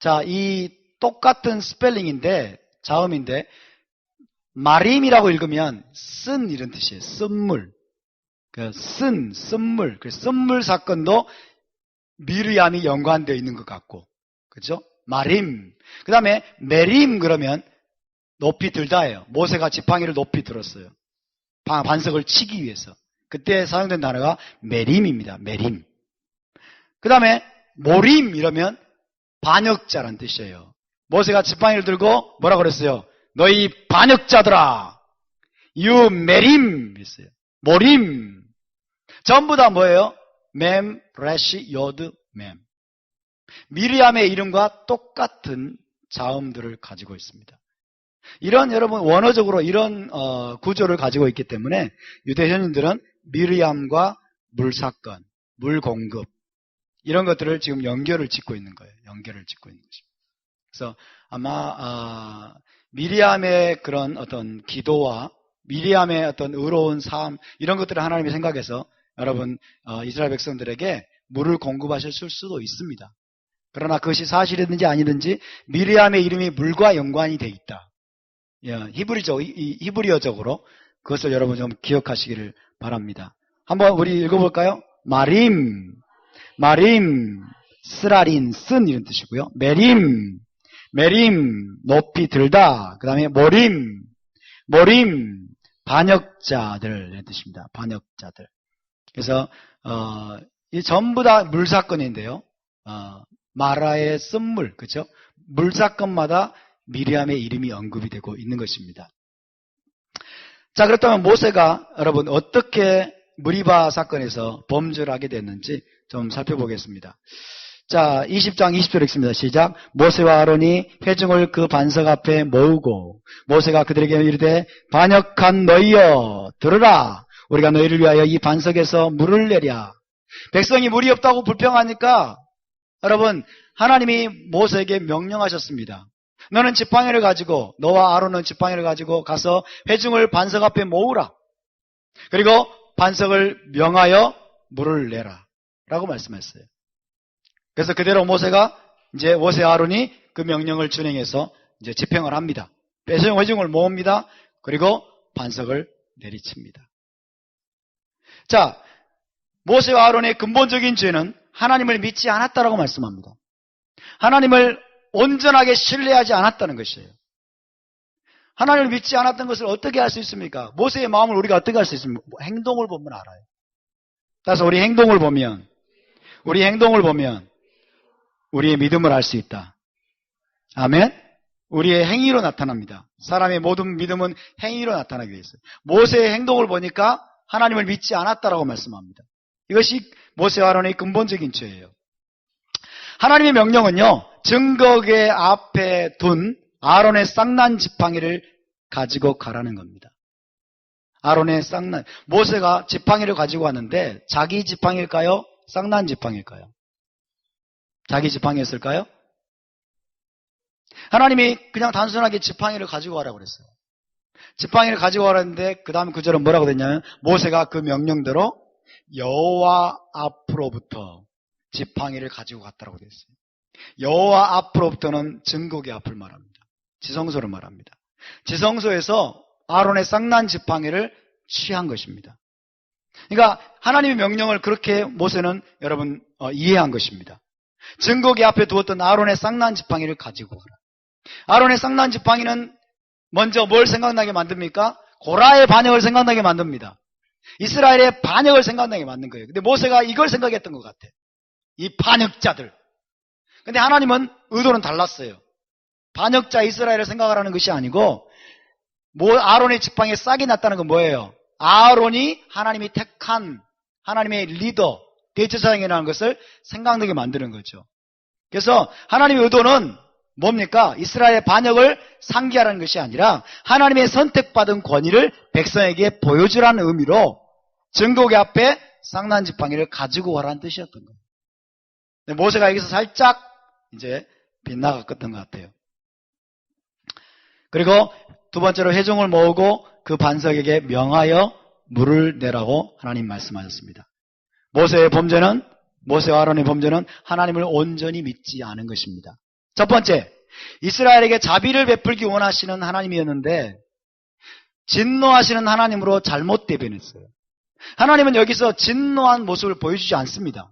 Speaker 1: 자, 이 똑같은 스펠링인데, 자음인데, 마림이라고 읽으면 쓴 이런 뜻이에요. 쓴물. 쓴물. 그 쓴물 사건도 미르얌이 연관되어 있는 것 같고, 그죠? 마림. 그 다음에 메림 그러면 높이 들다예요. 모세가 지팡이를 높이 들었어요. 반석을 치기 위해서. 그때 사용된 단어가 메림입니다. 메림. 그 다음에 모림 이러면 반역자란 뜻이에요. 모세가 지팡이를 들고 뭐라고 그랬어요? 너희 반역자들아, 유 메림 했어요. 모림. 전부 다 뭐예요? 맴, 레시, 요드, 맴. 미리암의 이름과 똑같은 자음들을 가지고 있습니다. 이런, 여러분, 원어적으로 이런 구조를 가지고 있기 때문에 유대 현인들은 미리암과 물 사건, 물 공급, 이런 것들을 지금 연결을 짓고 있는 거예요. 연결을 짓고 있는 것입니다. 그래서 아마 미리암의 그런 어떤 기도와 미리암의 어떤 의로운 삶, 이런 것들을 하나님이 생각해서 여러분 이스라엘 백성들에게 물을 공급하셨을 수도 있습니다. 그러나 그것이 사실이든지 아니든지 미리암의 이름이 물과 연관이 돼 있다. 히브리어적으로 그것을 여러분 좀 기억하시기를 바랍니다. 한번 우리 읽어볼까요? 마림, 스라린, 쓴 이런 뜻이고요. 메림, 높이 들다. 그 다음에 모림, 반역자들 이런 뜻입니다. 반역자들. 그래서 이 전부 다 물 사건인데요. 마라의 쓴물, 그렇죠? 물 사건마다 미리암의 이름이 언급이 되고 있는 것입니다. 자, 그렇다면 모세가 여러분 어떻게 무리바 사건에서 범죄를 하게 됐는지 좀 살펴보겠습니다. 자, 20장 20절 읽습니다. 시작. 모세와 아론이 회중을 그 반석 앞에 모으고 모세가 그들에게 이르되 반역한 너희여 들으라. 우리가 너희를 위하여 이 반석에서 물을 내랴. 백성이 물이 없다고 불평하니까 여러분 하나님이 모세에게 명령하셨습니다. 너는 지팡이를 가지고 너와 아론은 지팡이를 가지고 가서 회중을 반석 앞에 모으라. 그리고 반석을 명하여 물을 내라 라고 말씀했어요. 그래서 그대로 모세와 아론이 그 명령을 준행해서 이제 집행을 합니다. 회중을 모읍니다. 그리고 반석을 내리칩니다. 자, 모세와 아론의 근본적인 죄는 하나님을 믿지 않았다라고 말씀합니다. 하나님을 온전하게 신뢰하지 않았다는 것이에요. 하나님을 믿지 않았던 것을 어떻게 할 수 있습니까? 모세의 마음을 우리가 어떻게 할 수 있습니까? 행동을 보면 알아요. 따라서 우리 행동을 보면 우리의 믿음을 알 수 있다. 아멘? 우리의 행위로 나타납니다. 사람의 모든 믿음은 행위로 나타나기 위해서. 모세의 행동을 보니까 하나님을 믿지 않았다라고 말씀합니다. 이것이 모세와 아론의 근본적인 죄예요. 하나님의 명령은요, 증거궤 앞에 둔 아론의 쌍난 지팡이를 가지고 가라는 겁니다. 아론의 쌍난, 모세가 지팡이를 가지고 왔는데 자기 지팡이일까요? 쌍난 지팡이일까요? 자기 지팡이였을까요? 하나님이 그냥 단순하게 지팡이를 가지고 가라고 그랬어요. 지팡이를 가지고 가라는데 그 다음 구절은 뭐라고 됐냐면 모세가 그 명령대로 여호와 앞으로부터 지팡이를 가지고 갔다라고 되어 있어요. 여호와 앞으로부터는 증거궤 앞을 말합니다. 지성소를 말합니다. 지성소에서 아론의 쌍난 지팡이를 취한 것입니다. 그러니까 하나님의 명령을 그렇게 모세는 여러분 이해한 것입니다. 증거궤 앞에 두었던 아론의 쌍난 지팡이를 가지고 가라. 아론의 쌍난 지팡이는 먼저 뭘 생각나게 만듭니까? 고라의 반역을 생각나게 만듭니다. 이스라엘의 반역을 생각나게 만든 거예요. 근데 모세가 이걸 생각했던 것 같아. 이 반역자들. 근데 하나님은 의도는 달랐어요. 반역자 이스라엘을 생각하라는 것이 아니고 아론의 지팡이에 싹이 났다는 건 뭐예요? 아론이 하나님이 택한 하나님의 리더, 대제사장이라는 것을 생각나게 만드는 거죠. 그래서 하나님의 의도는 뭡니까? 이스라엘의 반역을 상기하라는 것이 아니라 하나님의 선택받은 권위를 백성에게 보여주라는 의미로 증거궤 앞에 쌍난 지팡이를 가지고 가라는 뜻이었던 거예요. 근데 모세가 여기서 살짝 이제 빗나갔던 것 같아요. 그리고 두 번째로 회중을 모으고 그 반석에게 명하여 물을 내라고 하나님 말씀하셨습니다. 모세와 아론의 범죄는 하나님을 온전히 믿지 않은 것입니다. 첫 번째, 이스라엘에게 자비를 베풀기 원하시는 하나님이었는데 진노하시는 하나님으로 잘못 대변했어요. 하나님은 여기서 진노한 모습을 보여주지 않습니다.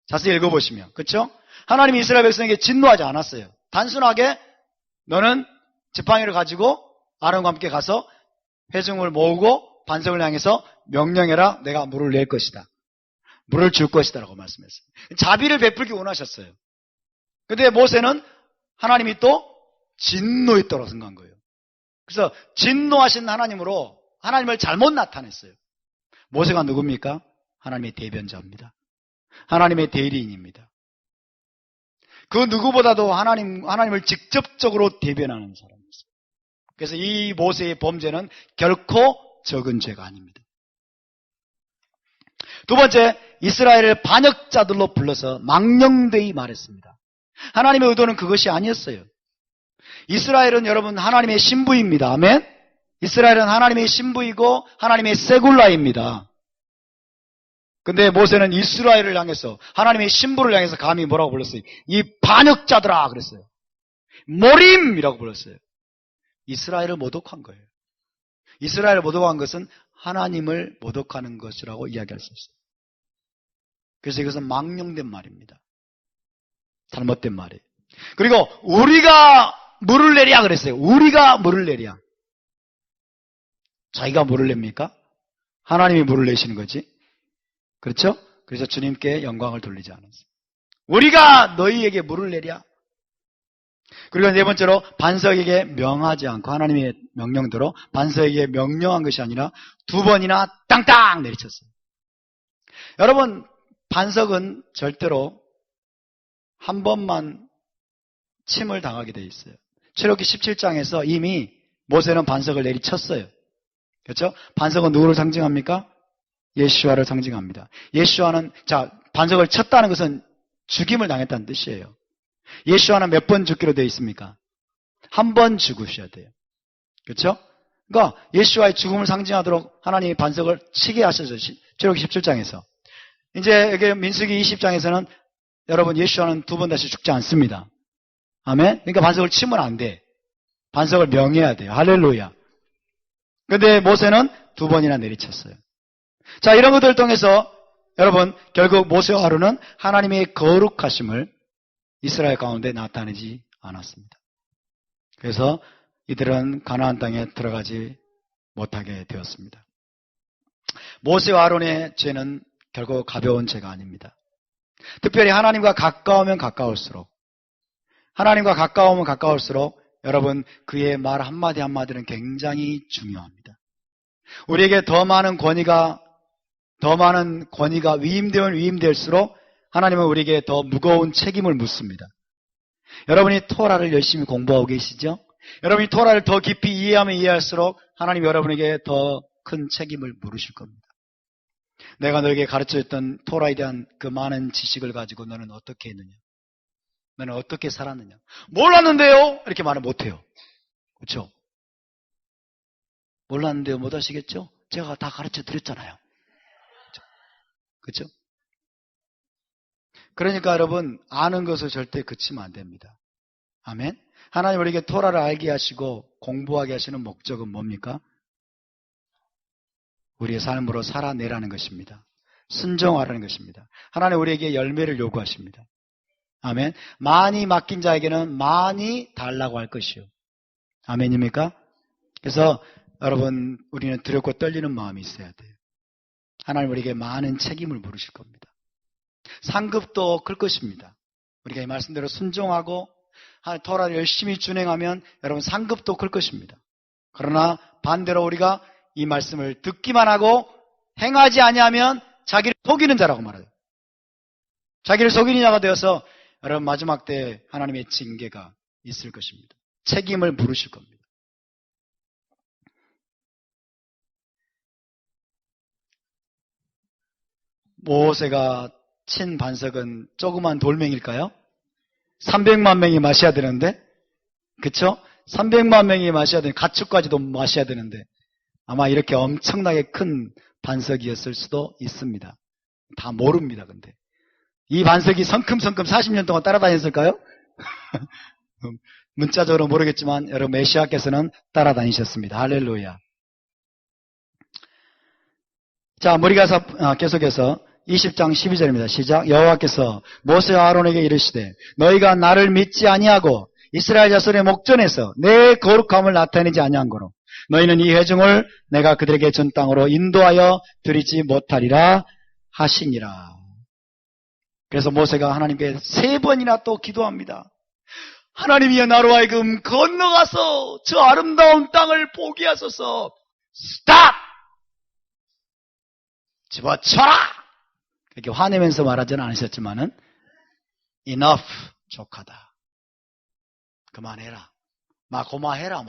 Speaker 1: 자세히 읽어보시면, 그렇죠? 하나님이 이스라엘 백성에게 진노하지 않았어요. 단순하게 너는 지팡이를 가지고 아론과 함께 가서 회중을 모으고 반석을 향해서 명령해라. 내가 물을 낼 것이다. 물을 줄 것이다 라고 말씀했어요. 자비를 베풀기 원하셨어요. 근데 모세는 하나님이 또 진노했다고 생각한 거예요. 그래서 진노하신 하나님으로 하나님을 잘못 나타냈어요. 모세가 누굽니까? 하나님의 대변자입니다. 하나님의 대리인입니다. 그 누구보다도 하나님을 직접적으로 대변하는 사람이었어요. 그래서 이 모세의 범죄는 결코 적은 죄가 아닙니다. 두 번째, 이스라엘을 반역자들로 불러서 망령되이 말했습니다. 하나님의 의도는 그것이 아니었어요. 이스라엘은 여러분 하나님의 신부입니다. 아멘? 이스라엘은 하나님의 신부이고 하나님의 세굴라입니다. 근데 모세는 이스라엘을 향해서 하나님의 신부를 향해서 감히 뭐라고 불렀어요? 이 반역자들아 그랬어요. 모림이라고 불렀어요. 이스라엘을 모독한 거예요. 이스라엘을 모독한 것은 하나님을 모독하는 것이라고 이야기할 수 있어요. 그래서 이것은 망령된 말입니다. 잘못된 말이에요. 그리고 우리가 물을 내랴 그랬어요. 우리가 물을 내랴. 자기가 물을 냅니까? 하나님이 물을 내시는 거지. 그렇죠? 그래서 주님께 영광을 돌리지 않았어요. 우리가 너희에게 물을 내랴. 그리고 네 번째로 반석에게 명하지 않고 하나님의 명령대로 반석에게 명령한 것이 아니라 두 번이나 땅땅 내리쳤어요. 여러분, 반석은 절대로 한 번만 침을 당하게 돼 있어요. 출애굽기 17장에서 이미 모세는 반석을 내리쳤어요. 그렇죠? 반석은 누구를 상징합니까? 예수와를 상징합니다. 예수와는 반석을 쳤다는 것은 죽임을 당했다는 뜻이에요. 예수와는 몇 번 죽기로 되어 있습니까? 한 번 죽으셔야 돼요. 그렇죠? 그러니까 예수와의 죽음을 상징하도록 하나님이 반석을 치게 하셔서 출애굽기 17장에서 이제 여기 민수기 20장에서는 여러분 예수와는 두 번 다시 죽지 않습니다. 아멘? 그러니까 반석을 치면 안 돼. 반석을 명해야 돼요. 할렐루야. 그런데 모세는 두 번이나 내리쳤어요. 자, 이런 것들을 통해서 여러분 결국 모세와 아론은 하나님의 거룩하심을 이스라엘 가운데 나타내지 않았습니다. 그래서 이들은 가나안 땅에 들어가지 못하게 되었습니다. 모세와 아론의 죄는 결국 가벼운 죄가 아닙니다. 특별히 하나님과 가까우면 가까울수록 여러분 그의 말 한마디 한마디는 굉장히 중요합니다. 우리에게 더 많은 권위가 위임되면 위임될수록 하나님은 우리에게 더 무거운 책임을 묻습니다. 여러분이 토라를 열심히 공부하고 계시죠? 여러분이 토라를 더 깊이 이해하면 이해할수록 하나님이 여러분에게 더 큰 책임을 물으실 겁니다. 내가 너에게 가르쳐줬던 토라에 대한 그 많은 지식을 가지고 너는 어떻게 했느냐? 너는 어떻게 살았느냐? 몰랐는데요? 이렇게 말을 못해요. 그렇죠? 몰랐는데요? 못 하시겠죠? 제가 다 가르쳐 드렸잖아요. 그렇죠? 그러니까 여러분 아는 것을 절대 그치면 안 됩니다. 아멘? 하나님 우리에게 토라를 알게 하시고 공부하게 하시는 목적은 뭡니까? 우리의 삶으로 살아내라는 것입니다. 순종하라는 것입니다. 하나님 우리에게 열매를 요구하십니다. 아멘. 많이 맡긴 자에게는 많이 달라고 할 것이요. 아멘입니까? 그래서 여러분 우리는 두렵고 떨리는 마음이 있어야 돼요. 하나님 우리에게 많은 책임을 물으실 겁니다. 상급도 클 것입니다. 우리가 이 말씀대로 순종하고 토라를 열심히 준행하면 여러분 상급도 클 것입니다. 그러나 반대로 우리가 이 말씀을 듣기만 하고 행하지 아니하면 자기를 속이는 자라고 말해요. 자기를 속이는 자가 되어서 여러분 마지막 때 하나님의 징계가 있을 것입니다. 책임을 물으실 겁니다. 모세가 친 반석은 조그만 돌멩일까요? 300만 명이 마셔야 되는데, 그쵸? 300만 명이 마셔야 되는데, 가축까지도 마셔야 되는데, 아마 이렇게 엄청나게 큰 반석이었을 수도 있습니다. 다 모릅니다, 근데. 이 반석이 성큼성큼 40년 동안 따라다녔을까요? 문자적으로 모르겠지만, 여러분, 메시아께서는 따라다니셨습니다. 할렐루야. 자, 머리 가서 계속해서 20장 12절입니다. 시작. 여호와께서 모세와 아론에게 이르시되 너희가 나를 믿지 아니하고 이스라엘 자손의 목전에서 내 거룩함을 나타내지 아니한 거로 너희는 이 회중을 내가 그들에게 전 땅으로 인도하여 드리지 못하리라 하시니라. 그래서 모세가 하나님께 3번이나 또 기도합니다. 하나님이여 나로 하여금 건너가서 저 아름다운 땅을 보게 하소서. 스탑! 집어쳐라! 이렇게 화내면서 말하지는 않으셨지만은 enough, 족하다. 그만해라. 고마해라,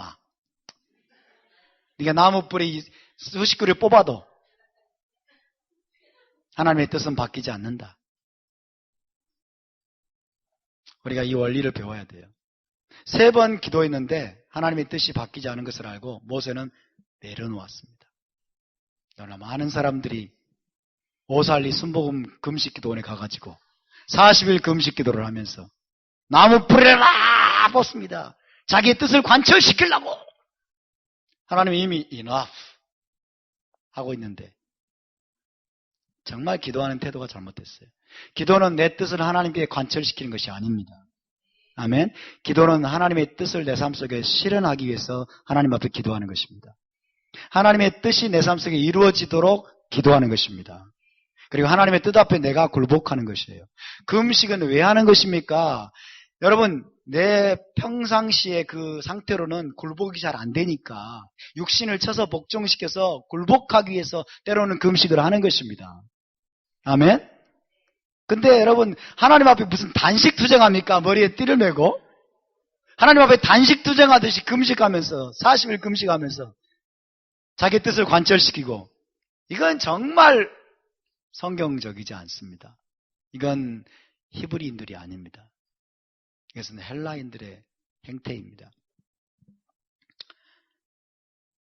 Speaker 1: 네가 나무 뿌리 수십 그루 뽑아도 하나님의 뜻은 바뀌지 않는다. 우리가 이 원리를 배워야 돼요. 3번 기도했는데 하나님의 뜻이 바뀌지 않은 것을 알고 모세는 내려놓았습니다. 그러나 많은 사람들이 오살리 순복음 금식기도원에 가가지고 40일 금식기도를 하면서 나무 뿌리를 막 뽑습니다. 자기의 뜻을 관철시키려고. 하나님이 이미 enough 하고 있는데 정말 기도하는 태도가 잘못됐어요. 기도는 내 뜻을 하나님께 관철시키는 것이 아닙니다. 아멘. 기도는 하나님의 뜻을 내 삶 속에 실현하기 위해서 하나님 앞에 기도하는 것입니다. 하나님의 뜻이 내 삶 속에 이루어지도록 기도하는 것입니다. 그리고 하나님의 뜻 앞에 내가 굴복하는 것이에요. 금식은 왜 하는 것입니까? 여러분, 내 평상시의 그 상태로는 굴복이 잘 안 되니까 육신을 쳐서 복종시켜서 굴복하기 위해서 때로는 금식을 하는 것입니다. 아멘? 근데 여러분, 하나님 앞에 무슨 단식 투쟁합니까? 머리에 띠를 메고 하나님 앞에 단식 투쟁하듯이 금식하면서 40일 금식하면서 자기 뜻을 관철시키고, 이건 정말 성경적이지 않습니다. 이건 히브리인들이 아닙니다. 이것은 헬라인들의 행태입니다.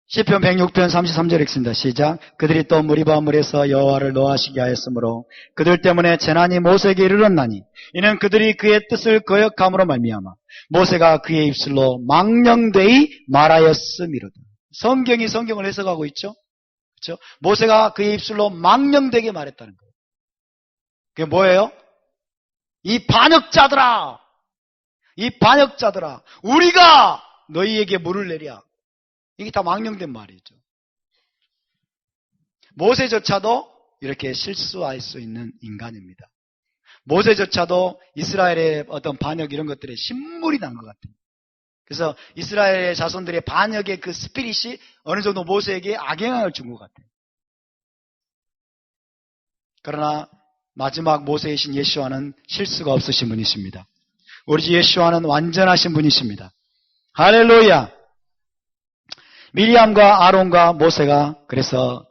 Speaker 1: 시편 106편 33절 읽습니다. 시작. 그들이 또 무리바 물에서 여호와를 노하시게 하였으므로 그들 때문에 재난이 모세에게 이르렀나니 이는 그들이 그의 뜻을 거역함으로 말미암아 모세가 그의 입술로 망령되이 말하였음이로다. 성경이 성경을 해석하고 있죠. 그렇죠? 모세가 그의 입술로 망령되게 말했다는 거예요. 그게 뭐예요? 이 반역자들아, 우리가 너희에게 물을 내랴. 이게 다 망령된 말이죠. 모세조차도 이렇게 실수할 수 있는 인간입니다. 모세조차도 이스라엘의 어떤 반역 이런 것들에 신물이 난 것 같아요. 그래서 이스라엘의 자손들의 반역의 그 스피릿이 어느 정도 모세에게 악영향을 준 것 같아요. 그러나 마지막 모세이신 예수와는 실수가 없으신 분이십니다. 우리 주 예수와는 완전하신 분이십니다. 할렐루야! 미리암과 아론과 모세가 그래서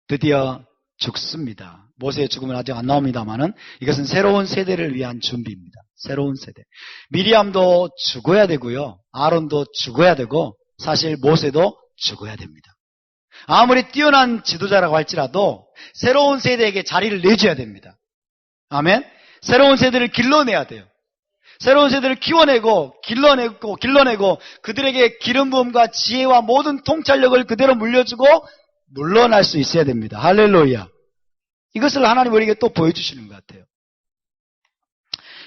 Speaker 1: 드디어 죽습니다. 모세의 죽음은 아직 안 나옵니다만은 이것은 새로운 세대를 위한 준비입니다. 새로운 세대. 미리암도 죽어야 되고요. 아론도 죽어야 되고 사실 모세도 죽어야 됩니다. 아무리 뛰어난 지도자라고 할지라도 새로운 세대에게 자리를 내줘야 됩니다. 아멘. 새로운 세대를 길러내야 돼요. 새로운 세대를 키워내고 길러내고 그들에게 기름 부음과 지혜와 모든 통찰력을 그대로 물려주고 물러날 수 있어야 됩니다. 할렐루야. 이것을 하나님 우리에게 또 보여주시는 것 같아요.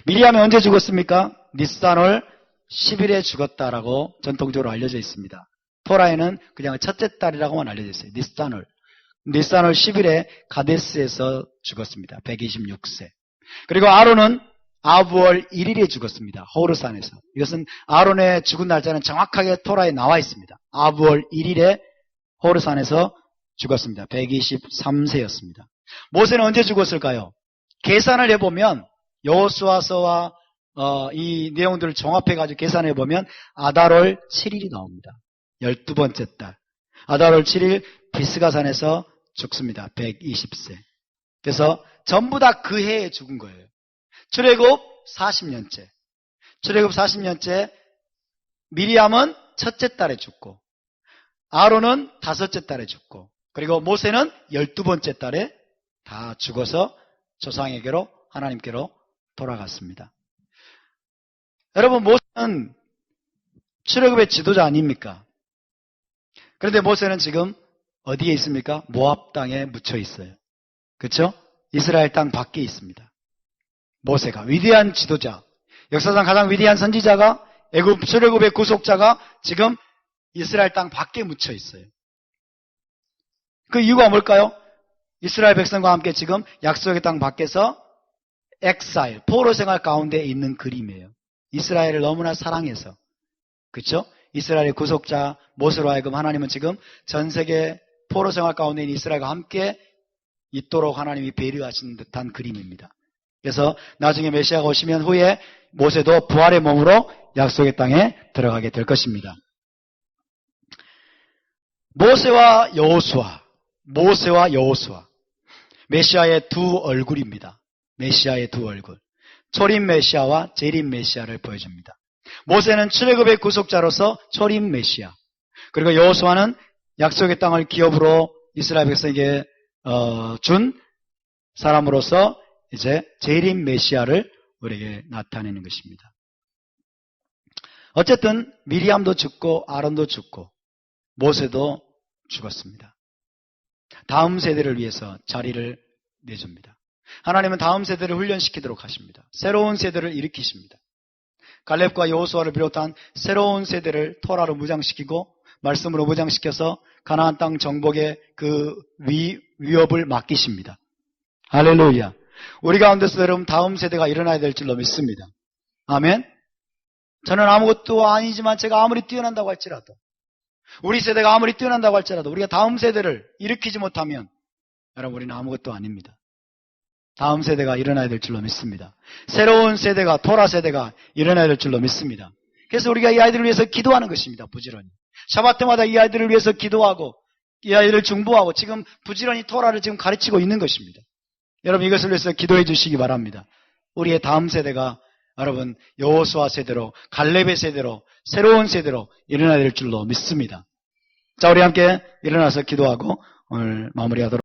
Speaker 1: 미리암이 언제 죽었습니까? 니산월 10일에 죽었다라고 전통적으로 알려져 있습니다. 토라에는 그냥 첫째 딸이라고만 알려져 있어요. 니산월 10일에 가데스에서 죽었습니다. 126세. 그리고 아론은 아부월 1일에 죽었습니다. 호르산에서. 이것은 아론의 죽은 날짜는 정확하게 토라에 나와 있습니다. 아부월 1일에 호르산에서 죽었습니다. 123세였습니다. 모세는 언제 죽었을까요? 계산을 해보면 여호수아서와 이 내용들을 종합해가지고 계산해보면 아달월 7일이 나옵니다. 12번째 달. 아달월 7일 비스가산에서 죽습니다. 120세. 그래서 전부 다 그 해에 죽은 거예요. 출애굽 40년째. 출애굽 40년째 미리암은 첫째 달에 죽고 아론은 5째 달에 죽고 그리고 모세는 12번째 달에 다 죽어서 조상에게로 하나님께로 돌아갔습니다. 여러분 모세는 출애굽의 지도자 아닙니까? 그런데 모세는 지금 어디에 있습니까? 모압 땅에 묻혀 있어요. 그렇죠? 이스라엘 땅 밖에 있습니다. 모세가 위대한 지도자, 역사상 가장 위대한 선지자가 애굽 출애굽의 구속자가 지금 이스라엘 땅 밖에 묻혀 있어요. 그 이유가 뭘까요? 이스라엘 백성과 함께 지금 약속의 땅 밖에서 엑사일, 포로 생활 가운데 있는 그림이에요. 이스라엘을 너무나 사랑해서. 그렇죠? 이스라엘의 구속자 모세로 하여금 하나님은 지금 전 세계 포로 생활 가운데 있는 이스라엘과 함께 있도록 하나님이 배려하시는 듯한 그림입니다. 그래서 나중에 메시아가 오시면 후에 모세도 부활의 몸으로 약속의 땅에 들어가게 될 것입니다. 모세와 여호수아. 메시아의 두 얼굴입니다. 메시아의 두 얼굴. 초림 메시아와 재림 메시아를 보여줍니다. 모세는 출애굽의 구속자로서 초림 메시아. 그리고 여호수아는 약속의 땅을 기업으로 이스라엘 백성에게 준 사람으로서 이제 재림 메시아를 우리에게 나타내는 것입니다. 어쨌든 미리암도 죽고 아론도 죽고 모세도 죽었습니다. 다음 세대를 위해서 자리를 내줍니다. 하나님은 다음 세대를 훈련시키도록 하십니다. 새로운 세대를 일으키십니다. 갈렙과 여호수아를 비롯한 새로운 세대를 토라로 무장시키고 말씀으로 무장시켜서 가나안 땅 정복의 그 위협을 맡기십니다. 할렐루야. 우리 가운데서 여러분 다음 세대가 일어나야 될 줄로 믿습니다. 아멘. 저는 아무것도 아니지만 제가 아무리 뛰어난다고 할지라도 우리 세대가 아무리 뛰어난다고 할지라도 우리가 다음 세대를 일으키지 못하면 여러분 우리는 아무것도 아닙니다. 다음 세대가 일어나야 될 줄로 믿습니다. 새로운 세대가 토라 세대가 일어나야 될 줄로 믿습니다. 그래서 우리가 이 아이들을 위해서 기도하는 것입니다. 부지런히. 샤bat 때마다 이 아이들을 위해서 기도하고 이 아이들을 중보하고 지금 부지런히 토라를 지금 가르치고 있는 것입니다. 여러분 이것을 위해서 기도해 주시기 바랍니다. 우리의 다음 세대가 여러분 여호수아 세대로 갈렙의 세대로 새로운 세대로 일어나야 될 줄로 믿습니다. 자, 우리 함께 일어나서 기도하고 오늘 마무리하도록